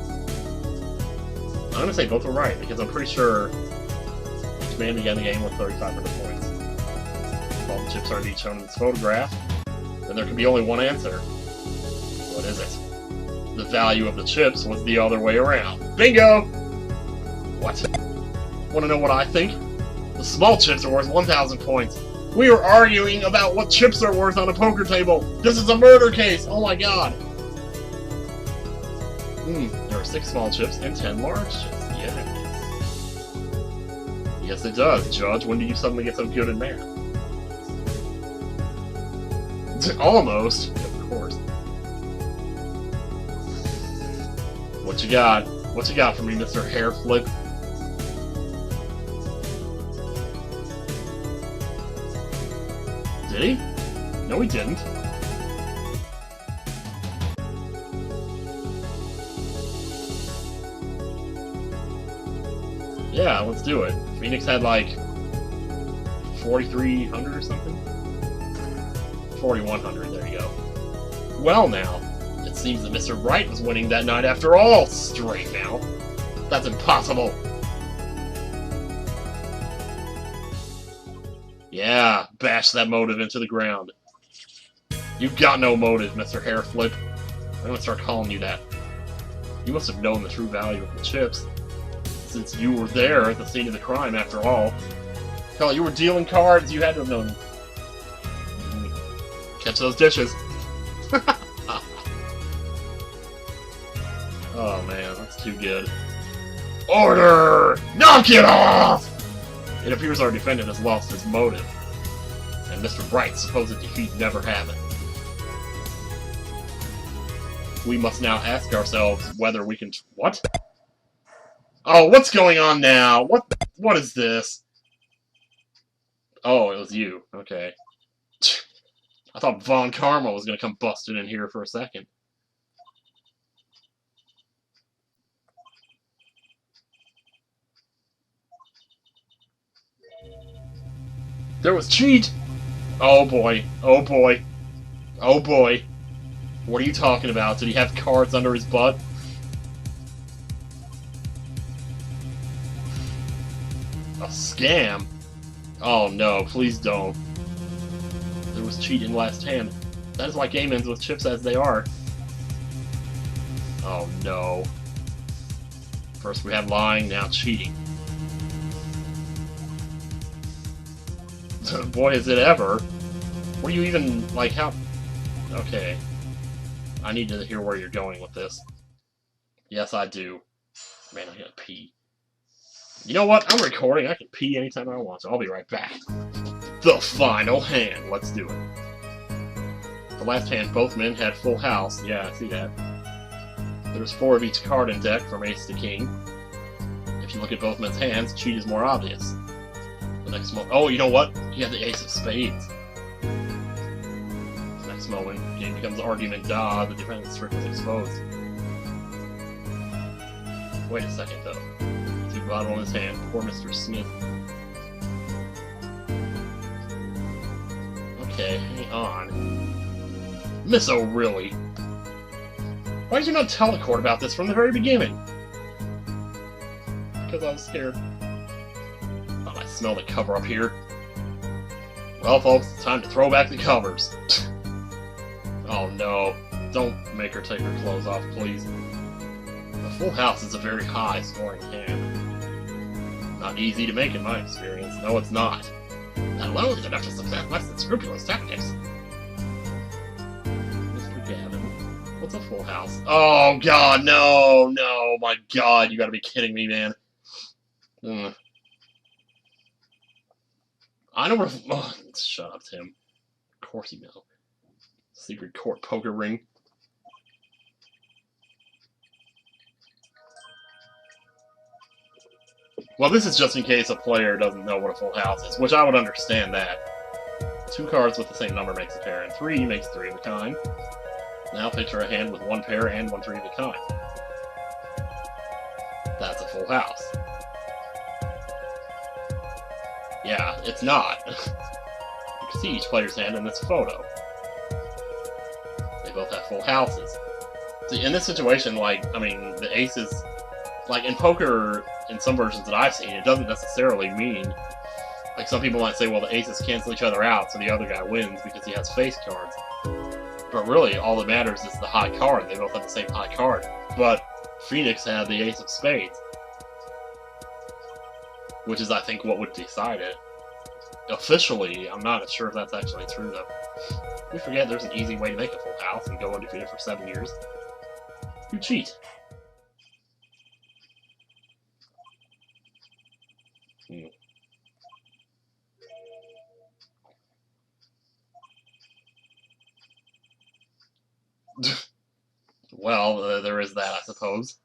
I'm gonna say both were right, because I'm pretty sure each man began the game with 3,500 points. If all the chips are indeed shown in this photograph, then there can be only one answer. What is it? The value of the chips was the other way around. Bingo! What? Want to know what I think? The small chips are worth 1,000 points. We are arguing about what chips are worth on a poker table. This is a murder case. Oh my god. There are 6 small chips and 10 large chips. Yes. Yes, it does. Judge, when do you suddenly get so good at math? Almost. Of course. What you got? What you got for me, Mr. Hair Flip? Did he? No, he didn't. Yeah, let's do it. Phoenix had like 4,300 or something? 4,100, there you go. Well now, it seems that Mr. Wright was winning that night after all, straight now. That's impossible. Yeah, bash that motive into the ground. You've got no motive, Mr. Hair Flip. I'm gonna start calling you that. You must have known the true value of the chips, since you were there at the scene of the crime, after all. Hell, you were dealing cards, you had to have known. Catch those dishes. Oh man, that's too good. Order! Knock it off! It appears our defendant has lost his motive, and Mr. Wright's supposed defeat never happened. We must now ask ourselves whether we can... What? Oh, what's going on now? What is this? Oh, it was you. Okay. I thought Von Karma was gonna come busting in here for a second. There was cheat! Oh boy. Oh boy. Oh boy. What are you talking about? Did he have cards under his butt? A scam? Oh no, please don't. There was cheat in last hand. That is why game ends with chips as they are. Oh no. First we had lying, now cheating. Boy, is it ever. What do you even, like, how... Okay. I need to hear where you're going with this. Yes, I do. Man, I gotta pee. You know what? I'm recording. I can pee anytime I want, so I'll be right back. The final hand. Let's do it. last hand, both men had full house. Yeah, I see that. There's 4 of each card in deck from ace to king. If you look at both men's hands, cheat is more obvious. The next moment... Oh, you know what? He had the ace of spades. The next moment, game becomes argument. The defendant's trick was exposed. Wait a second, though. Two bottom on his hand. Poor Mr. Smith. Okay, hang on. Misso, really? Why did you not tell the court about this from the very beginning? Because I was scared. Thought I smelled a cover up here. Well, folks, it's time to throw back the covers. Oh no. Don't make her take her clothes off, please. A full house is a very high scoring hand. Not easy to make in my experience. No, it's not. That alone is enough to success less than scrupulous tactics. Mr. Gavin. What's a full house? Oh god, no, no, my god, you gotta be kidding me, man. I know where... Oh, shut up, Tim. Of course you know. Secret court poker ring. Well, this is just in case a player doesn't know what a full house is, which I would understand that. 2 cards with the same number makes a pair, and 3 makes 3 of a kind. Now picture a hand with 1 pair and 1 3 of a kind. That's a full house. Yeah, it's not. You can see each player's hand in this photo. They both have full houses. See, in this situation, like, I mean, the aces... Like, in poker, in some versions that I've seen, it doesn't necessarily mean... Like, some people might say, well, the aces cancel each other out, so the other guy wins because he has face cards. But really, all that matters is the high card. They both have the same high card. But Phoenix had the ace of spades. Which is, I think, what would decide it. Officially, I'm not sure if that's actually true, though. We forget there's an easy way to make a full house and go undefeated for 7 years. You cheat. Well, there is that, I suppose.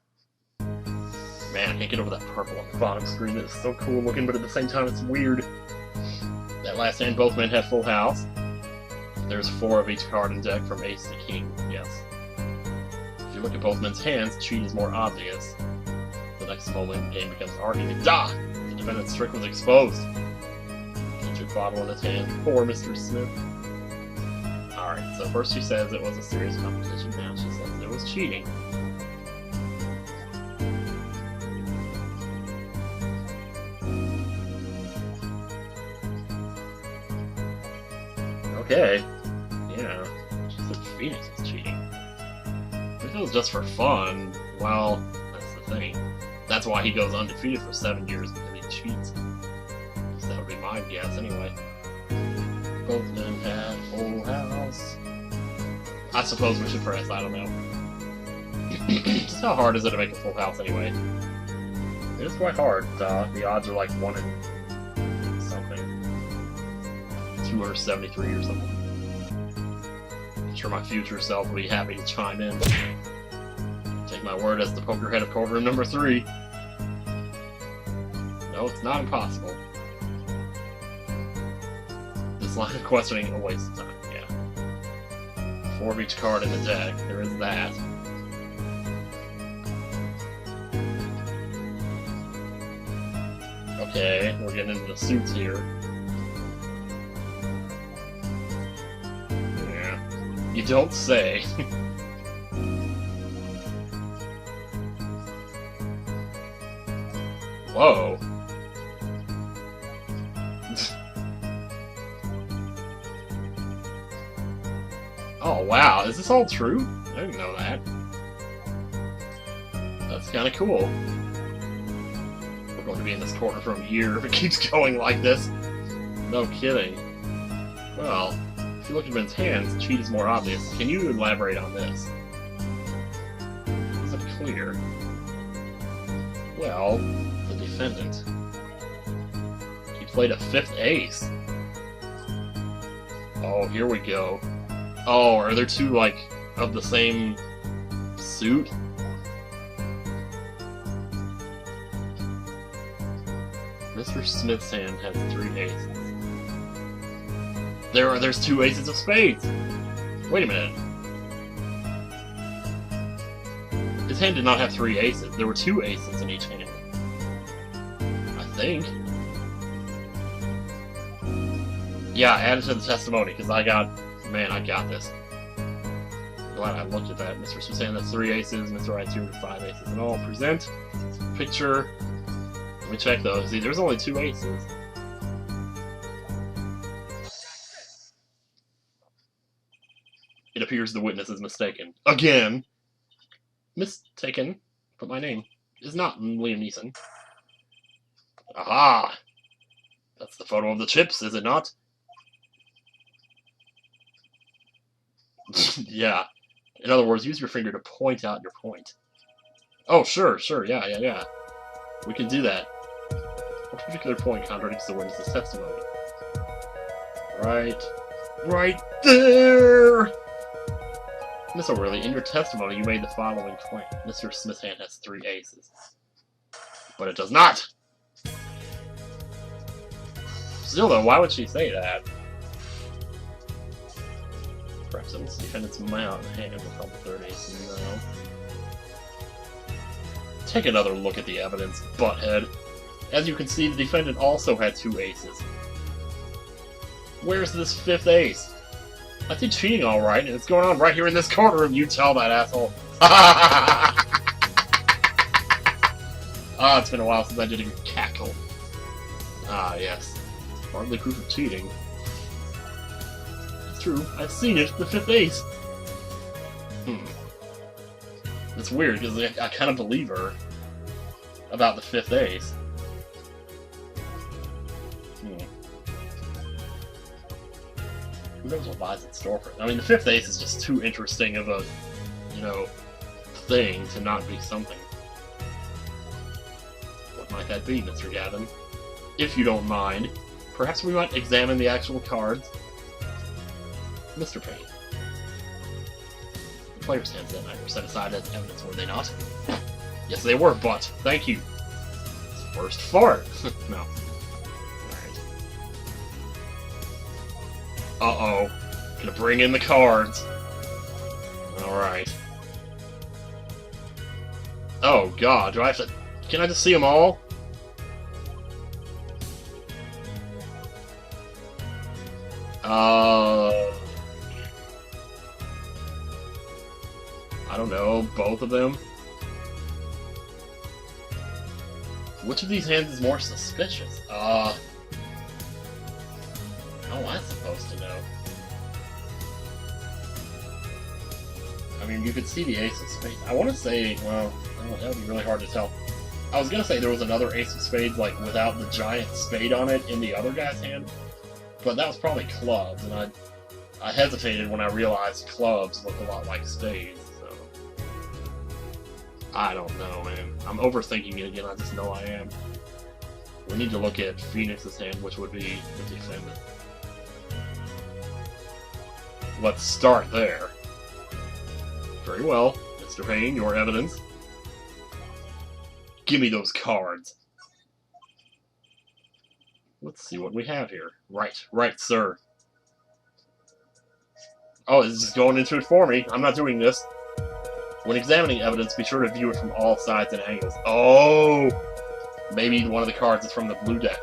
Man, I can't get over that purple on the bottom screen. It's so cool looking, but at the same time, it's weird. That last hand, both men have full house. There's 4 of each card in deck from ace to king, yes. If you look at both men's hands, cheat is more obvious. The next moment, game becomes argument. The defendant's trick was exposed. Featured bottle in his hand. Poor Mr. Smith. Alright, so first she says it was a serious competition, now she says it was cheating. Okay. Yeah. She said Phoenix was cheating. If it was just for fun, well, that's the thing. That's why he goes undefeated for 7 years, because he cheats. So that would be my guess, anyway. Both men had full house. I suppose we should press, I don't know. Just how hard is it to make a full house, anyway? It's quite hard. The odds are like 1 in something. 273 or something. I'm sure my future self will be happy to chime in. Take my word as the poker head of courtroom number 3. No, it's not impossible. This line of questioning a waste of time, yeah. 4 of each card in the deck, there is that. Okay, we're getting into the suits here. Yeah, you don't say. Whoa. Oh wow, is this all true? I didn't know that. That's kind of cool. We're going to be in this corner for a year if it keeps going like this. No kidding. Well, if you look at men's hands, cheat is more obvious. Can you elaborate on this? Is it clear? Well, the defendant. He played a 5th ace. Oh, here we go. Oh, are there two, like, of the same suit? Mr. Smith's hand has 3 aces. There's 2 aces of spades! Wait a minute. His hand did not have 3 aces. There were 2 aces in each hand. I think. Yeah, add it to the testimony, because I got this. Glad I looked at that. Mr. Smith's hand has 3 aces, Mr. Wright's here with 5 aces and all. Present. Picture. Let me check those. See, there's only 2 aces. It appears the witness is mistaken. Again! Mistaken, but my name is not Liam Neeson. Aha! That's the photo of the chips, is it not? Yeah. In other words, use your finger to point out your point. Oh, sure, yeah. We can do that. What particular point contradicts the witness's testimony? Right there! Miss O'Reilly, in your testimony, you made the following claim. Mr. Smith's hand has 3 aces. But it does not! Still, though, why would she say that? Perhaps it's defendant's hand without the 3rd ace. No. Take another look at the evidence, butthead. As you can see, the defendant also had 2 aces. Where's this 5th ace? I see cheating alright, and it's going on right here in this courtroom, you tell that asshole. Ah, it's been a while since I did a cackle. Ah, yes. Hardly proof of cheating. It's true, I've seen it, the 5th ace. It's weird, because I kind of believe her about the 5th ace. Who knows what lies in store for it? I mean, the 5th ace is just too interesting of a, thing to not be something. What might that be, Mr. Gavin? If you don't mind, perhaps we might examine the actual cards. Mr. Payne. The players' hands that night were set aside as evidence, were they not? Yes, they were, but thank you. First fart. No. Uh-oh. Gonna bring in the cards. Alright. Oh, God. Do I have to... Can I just see them all? I don't know. Both of them? Which of these hands is more suspicious? How am I supposed to know? I mean, you could see the ace of spades. I want to say, well, that would be really hard to tell. I was gonna say there was another ace of spades, like, without the giant spade on it in the other guy's hand, but that was probably clubs, and I hesitated when I realized clubs look a lot like spades, so... I don't know, man. I'm overthinking it again, I just know I am. We need to look at Phoenix's hand, which would be the defendant. Let's start there. Very well, Mr. Payne, your evidence. Give me those cards. Let's see what we have here. Right, sir. Oh, it's just going into it for me. I'm not doing this. When examining evidence, be sure to view it from all sides and angles. Oh! Maybe one of the cards is from the blue deck.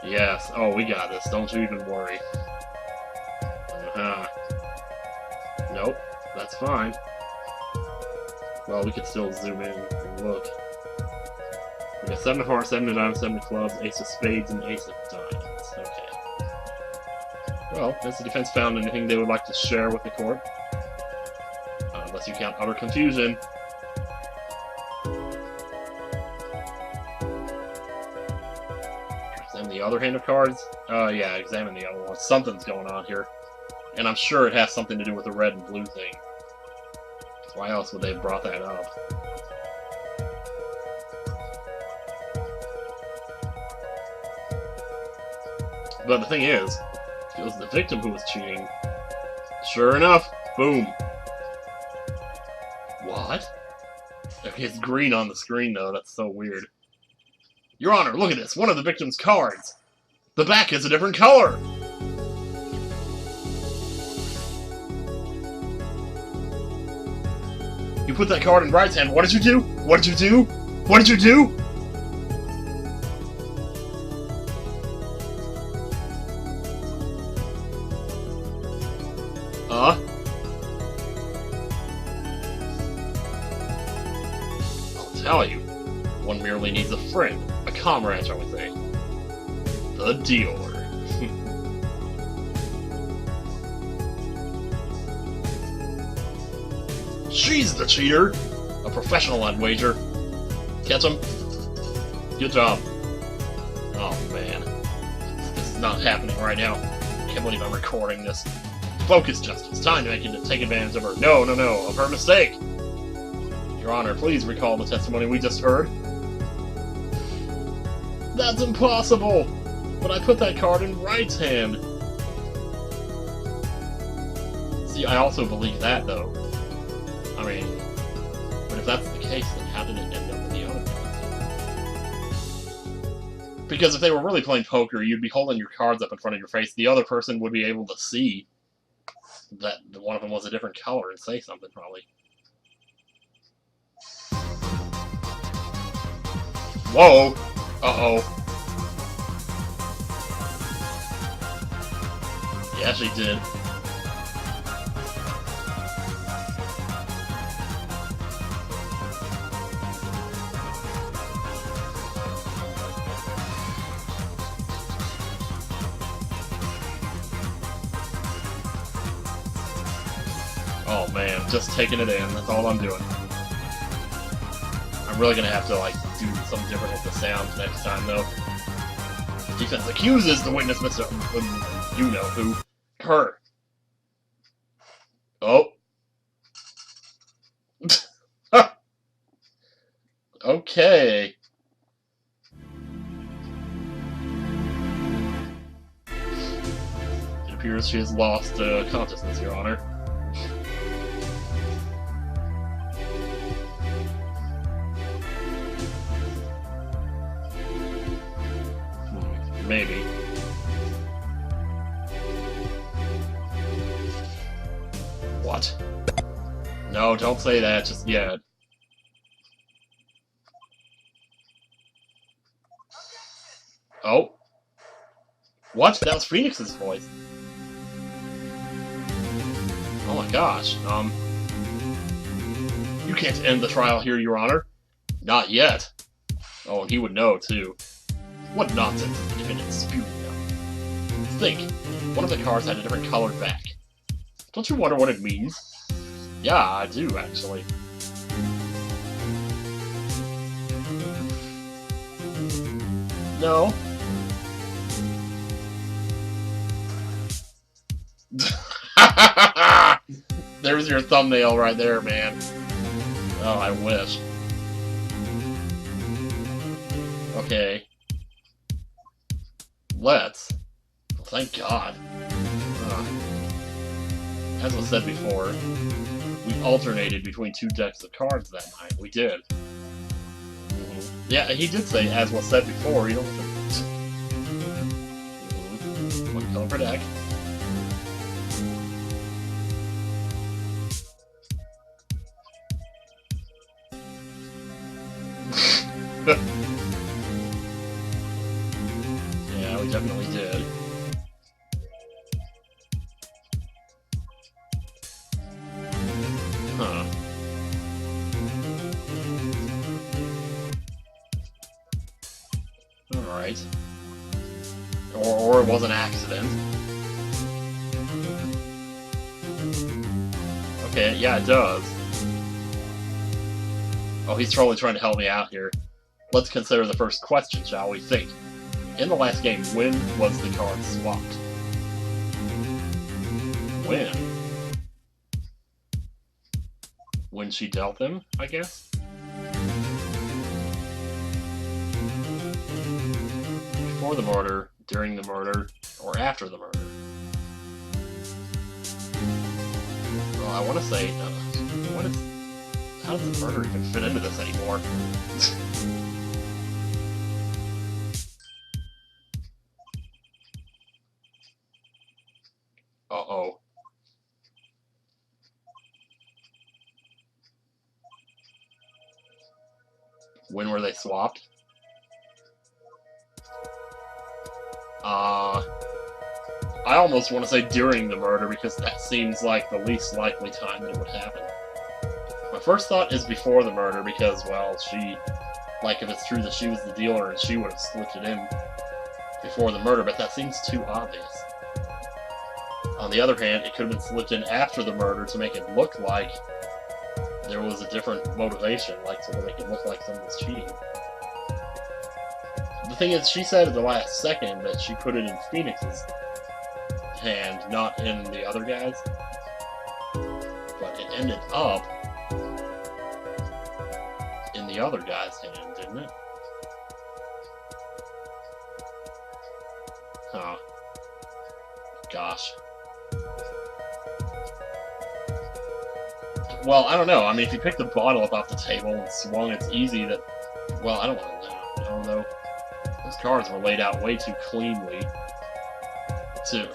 Yes. Oh, we got this. Don't you even worry. Nope. That's fine. Well, we could still zoom in and look. We got 7 of hearts, 7 of diamonds, 7 of clubs, ace of spades, and ace of diamonds. Okay. Well, has the defense found anything they would like to share with the court? Unless you count utter confusion. Examine the other hand of cards? Yeah, examine the other one. Something's going on here. And I'm sure it has something to do with the red and blue thing. Why else would they have brought that up? But the thing is, It was the victim who was cheating. Sure enough, boom. What? Okay, it's green on the screen though, that's so weird. Your Honor, look at this, one of the victim's cards. The back is a different color! You put that card in Wright's hand, what did you do? What did you do? What did you do? I'll tell you. One merely needs a friend, a comrade, shall we say. The dealer. She's the cheater! A professional, I'd wager. Catch him? Good job. Oh, man. This is not happening right now. I can't believe I'm recording this. Focus, Justice. It's time to take advantage of her. No, of her mistake. Your Honor, please recall the testimony we just heard. That's impossible! But I put that card in Wright's hand. See, I also believe that, though. I mean, but if that's the case, then how did it end up in the other person? Because if they were really playing poker, you'd be holding your cards up in front of your face. The other person would be able to see that one of them was a different color and say something, probably. Whoa! Uh-oh. Yeah, she did. Oh man, just taking it in, that's all I'm doing. I'm really gonna have to, like, do something different with the sounds next time, though. Defense accuses the witness, Mr. You know who. Her. Oh. Okay. It appears she has lost consciousness, Your Honor. Maybe. What? No, don't say that just yet. Oh. What? That was Phoenix's voice. Oh my gosh. You can't end the trial here, Your Honor. Not yet. Oh, and he would know, too. What nonsense is the defendant spewing now? Think. One of the cards had a different colored back. Don't you wonder what it means? Yeah, I do, actually. No. There's your thumbnail right there, man. Oh, I wish. Okay. Let's. Well, thank God. As was said before, we alternated between two decks of cards that night. We did. Yeah, he did say, as was said before, you don't have to... One color per deck. Yeah, we definitely did. Huh. Alright. Or it was an accident. Okay, yeah, it does. Oh, he's totally trying to help me out here. Let's consider the first question, shall we? Think. In the last game, when was the card swapped? When? When she dealt them, I guess? Before the murder, during the murder, or after the murder? I want to say, what is, how does the murder even fit into this anymore? Uh-oh. When were they swapped? I almost want to say during the murder, because that seems like the least likely time that it would happen. My first thought is before the murder, because, well, she, like, if it's true that she was the dealer and she would have slipped it in before the murder, but that seems too obvious. On the other hand, it could have been slipped in after the murder to make it look like there was a different motivation, like to make it look like someone was cheating. The thing is, she said at the last second that she put it in Phoenix's hand, not in the other guy's. But it ended up in the other guy's hand, didn't it? Huh. Gosh. Well, I don't know. I mean, if you pick the bottle up off the table and swung, it's easy that... Well, I don't want to know. I don't know. Those cards were laid out way too cleanly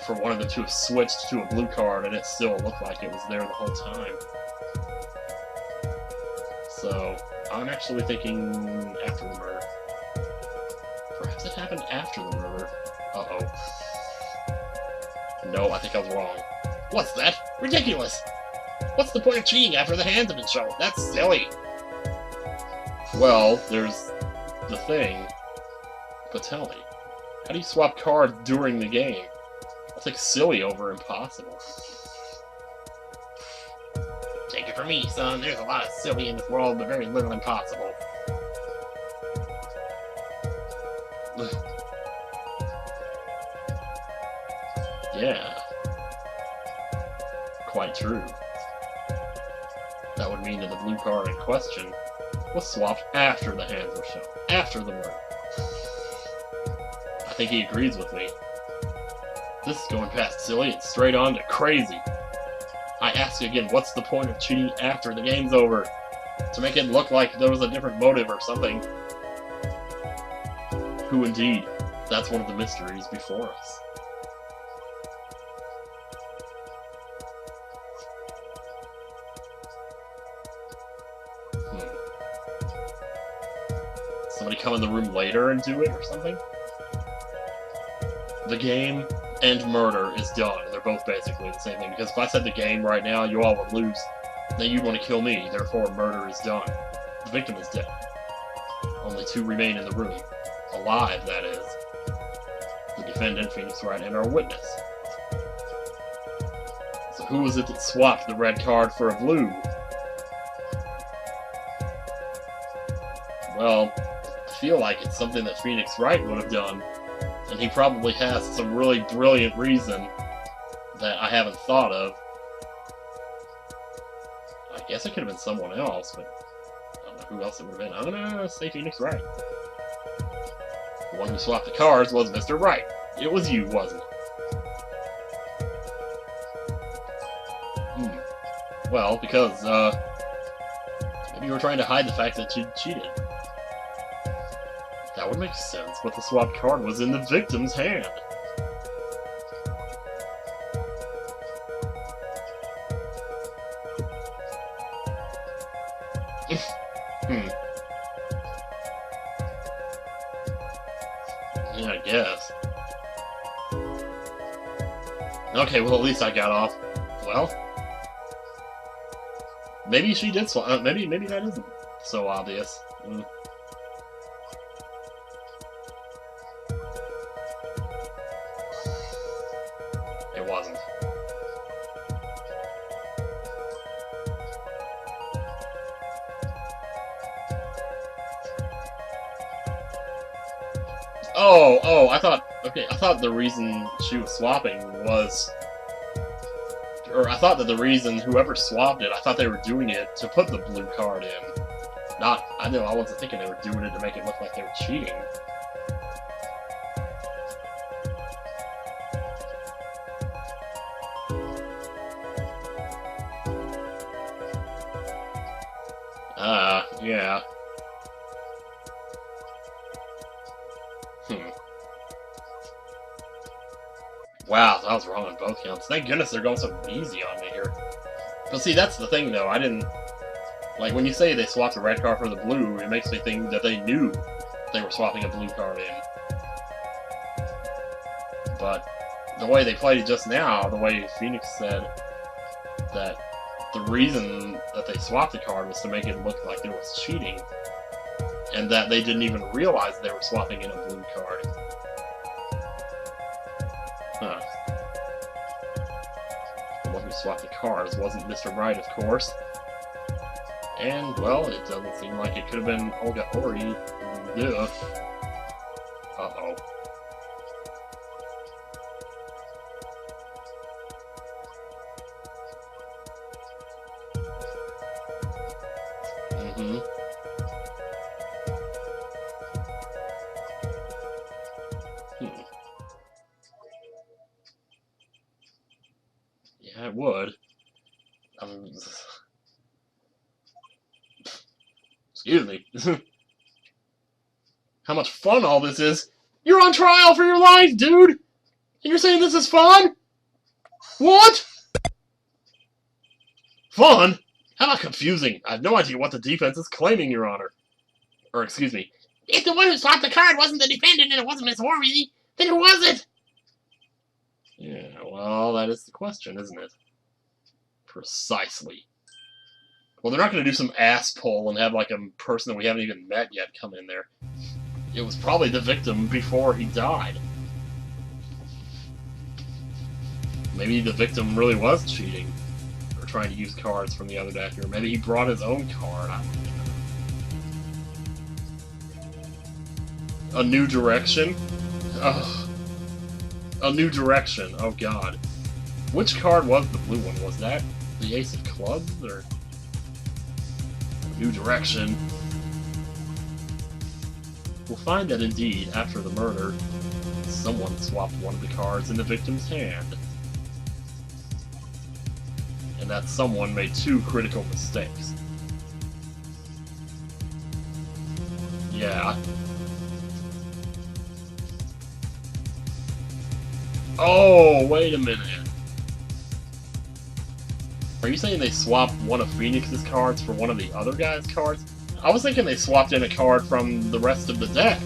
for one of them to have switched to a blue card, and it still looked like it was there the whole time. So, I'm actually thinking after the murder. Perhaps it happened after the murder. Uh-oh. No, I think I was wrong. What's that? Ridiculous! What's the point of cheating after the hands have been shown? That's silly! Well, there's the thing. But tell me, how do you swap cards during the game? I'll take silly over impossible. Take it from me, son. There's a lot of silly in this world, but very little impossible. Yeah. Quite true. That would mean that the blue card in question was swapped after the hands were shown. After the murder. I think he agrees with me. This is going past silly and straight on to crazy. I ask again, what's the point of cheating after the game's over? To make it look like there was a different motive or something. Who indeed? That's one of the mysteries before us. Somebody come in the room later and do it or something? The game and murder is done. They're both basically the same thing. Because if I said the game right now, you all would lose. Then you'd want to kill me. Therefore, murder is done. The victim is dead. Only two remain in the room. Alive, that is. The defendant, Phoenix Wright, and our witness. So who was it that swapped the red card for a blue? Well, I feel like it's something that Phoenix Wright would have done. And he probably has some really brilliant reason that I haven't thought of. I guess it could have been someone else, but I don't know who else it would have been. I'm gonna say Phoenix Wright. The one who swapped the cards was Mr. Wright. It was you, wasn't it? Well, because, maybe you were trying to hide the fact that you cheated. That would make sense, but the swapped card was in the victim's hand. Yeah, I guess. Okay, well, at least I got off. Well, maybe she did swap. Maybe that isn't so obvious. It wasn't. Oh, I thought the reason she was swapping was, or I thought that the reason whoever swapped it, I thought they were doing it to put the blue card in. I wasn't thinking they were doing it to make it look like they were cheating. Yeah. Hmm. Wow, I was wrong on both counts. Thank goodness they're going so easy on me here. But see, that's the thing, though. I didn't... Like, when you say they swapped the red card for the blue, it makes me think that they knew they were swapping a blue card in. But the way they played it just now, the way Phoenix said that the reason that they swapped the card was to make it look like there was cheating, and that they didn't even realize they were swapping in a blue card. Huh. The one who swapped the cards wasn't Mr. Right, of course. And, well, it doesn't seem like it could have been Olga Ori. Ugh. Uh-oh. Mm-hmm. Hmm. Yeah, it would. Excuse me. How much fun all this is. You're on trial for your life, dude! And you're saying this is fun? What? Fun? How about confusing? I have no idea what the defense is claiming, Your Honor. Or, excuse me. If the one who swapped the card wasn't the defendant and it wasn't Miss Worthy, then who was it? Yeah, well, that is the question, isn't it? Precisely. Well, they're not going to do some ass pull and have, like, a person that we haven't even met yet come in there. It was probably the victim before he died. Maybe the victim really was cheating. Or trying to use cards from the other deck. Or maybe he brought his own card. I don't know. A new direction? Ugh. A new direction. Oh, God. Which card was the blue one? Was that the Ace of Clubs? Or... New direction. We'll find that indeed, after the murder, someone swapped one of the cards in the victim's hand. And that someone made two critical mistakes. Yeah. Oh, wait a minute. Are you saying they swapped one of Phoenix's cards for one of the other guy's cards? I was thinking they swapped in a card from the rest of the deck.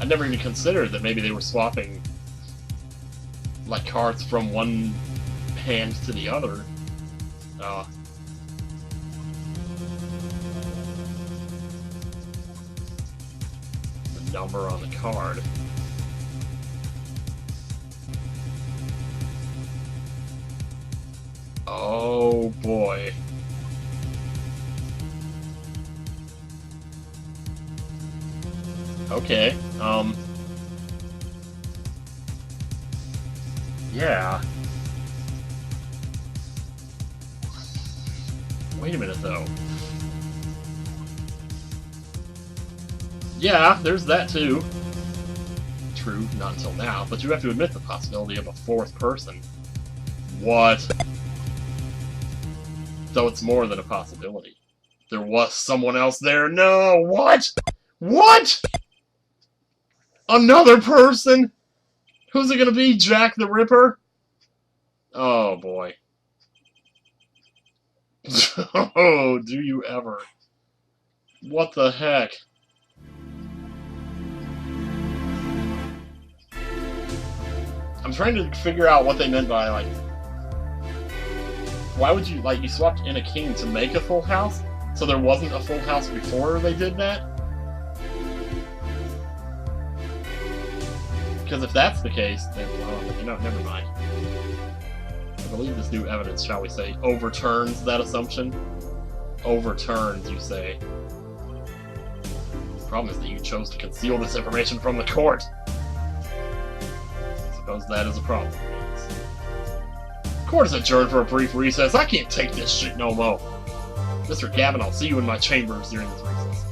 I never even considered that maybe they were swapping, like, cards from one hand to the other. The number on the card. Oh boy. Okay, yeah. Wait a minute, though. Yeah, there's that too. True, not until now, but you have to admit the possibility of a fourth person. What? So it's more than a possibility. There was someone else there? No, what? What? Another person? Who's it gonna be, Jack the Ripper? Oh, boy. Oh, do you ever. What the heck? I'm trying to figure out what they meant by, like... Why would you, like, you swapped in a king to make a full house? So there wasn't a full house before they did that? Because if that's the case, then, well, you know, never mind. I believe this new evidence, shall we say, overturns that assumption. Overturns, you say. The problem is that you chose to conceal this information from the court. I suppose that is a problem. Court is adjourned for a brief recess. I can't take this shit no more. Mr. Gavin, I'll see you in my chambers during this recess.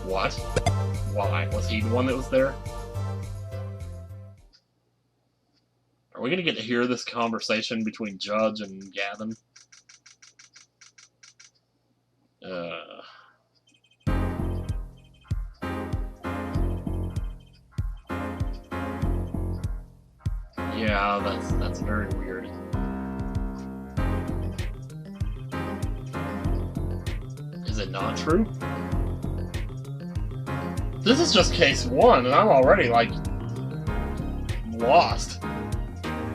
What? Why? Was he the one that was there? Are we gonna get to hear this conversation between Judge and Gavin? Yeah, that's very weird. Is it not true? This is just case 1, and I'm already, like, lost.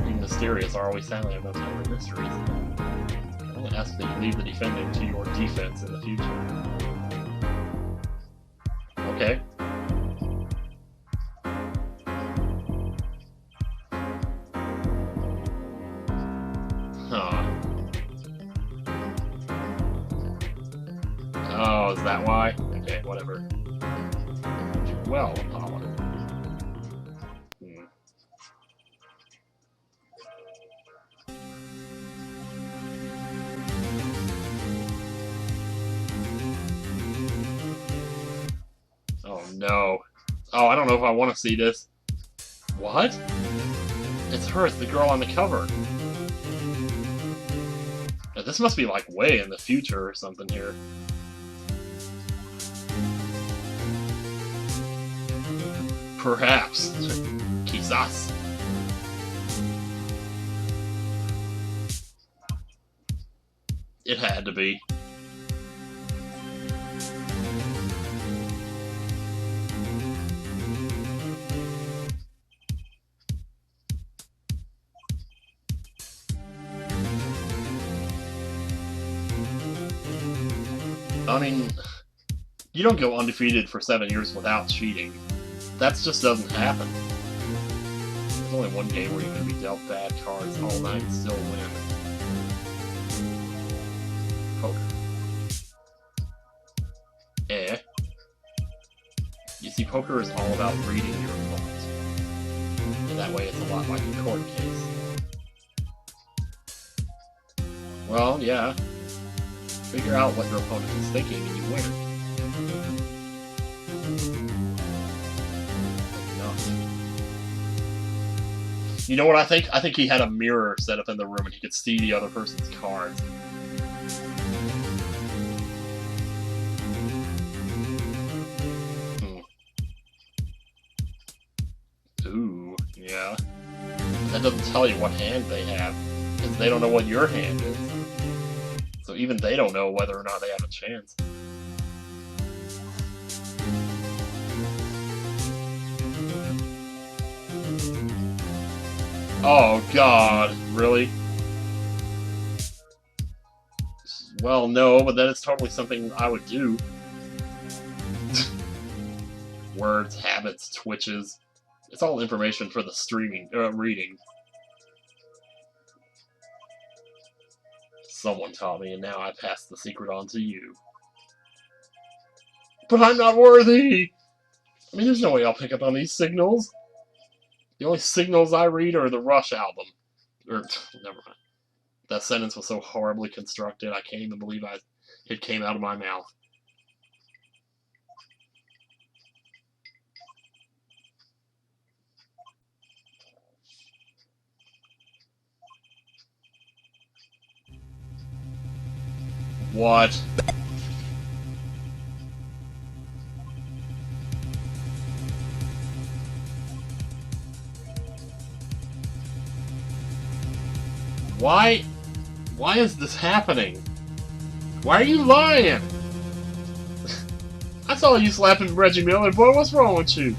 Being mysterious are always sadly have no time for mysteries. I only ask that you leave the defendant to your defense in the future. Okay. Huh. Oh, is that why? Okay, whatever. Well, Apollo. Oh no. Oh, I don't know if I want to see this. What? It's her, it's the girl on the cover. Now, this must be like way in the future or something here. Perhaps. Quizás. It had to be. I mean, you don't go undefeated for 7 years without cheating. That just doesn't happen. There's only one game where you're going to be dealt bad cards all night and still win. Poker. You see, poker is all about reading your opponent. And that way it's a lot like a court case. Well, yeah. Figure out what your opponent is thinking and you win. You know what I think? I think he had a mirror set up in the room and he could see the other person's cards. Ooh, yeah. That doesn't tell you what hand they have, because they don't know what your hand is. So even they don't know whether or not they have a chance. Oh god, really? Well, no, but that is totally something I would do. Words, habits, twitches. It's all information for the reading. Someone taught me, and now I pass the secret on to you. But I'm not worthy! I mean, there's no way I'll pick up on these signals. The only signals I read are the Rush album. Never mind. That sentence was so horribly constructed, I can't even believe it came out of my mouth. What? Why is this happening? Why are you lying? I saw you slapping Reggie Miller, boy, what's wrong with you?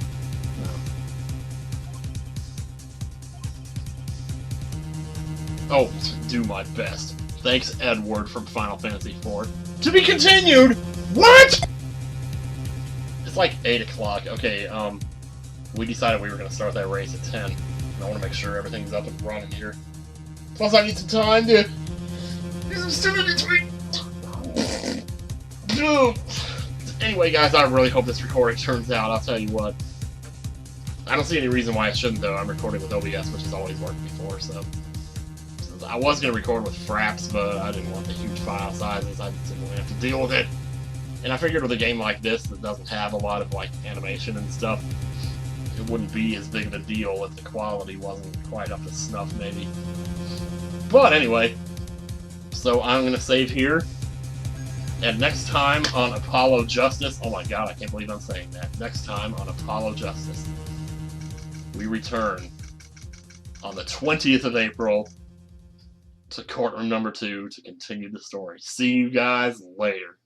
Oh, do my best. Thanks, Edward from Final Fantasy IV. To be continued! What?! It's like 8 o'clock. Okay, we decided we were going to start that race at 10. And I want to make sure everything's up and running here. Plus, I need some time to do some stupid between. Anyway, guys, I really hope this recording turns out. I'll tell you what. I don't see any reason why it shouldn't, though. I'm recording with OBS, which has always worked before, so. I was going to record with Fraps, but I didn't want the huge file sizes. I didn't want to have to deal with it. And I figured with a game like this that doesn't have a lot of, like, animation and stuff, it wouldn't be as big of a deal if the quality wasn't quite up to snuff, maybe. But anyway, so I'm going to save here. And next time on Apollo Justice, oh my god, I can't believe I'm saying that. Next time on Apollo Justice, we return on the 20th of April to Courtroom number 2 to continue the story. See you guys later.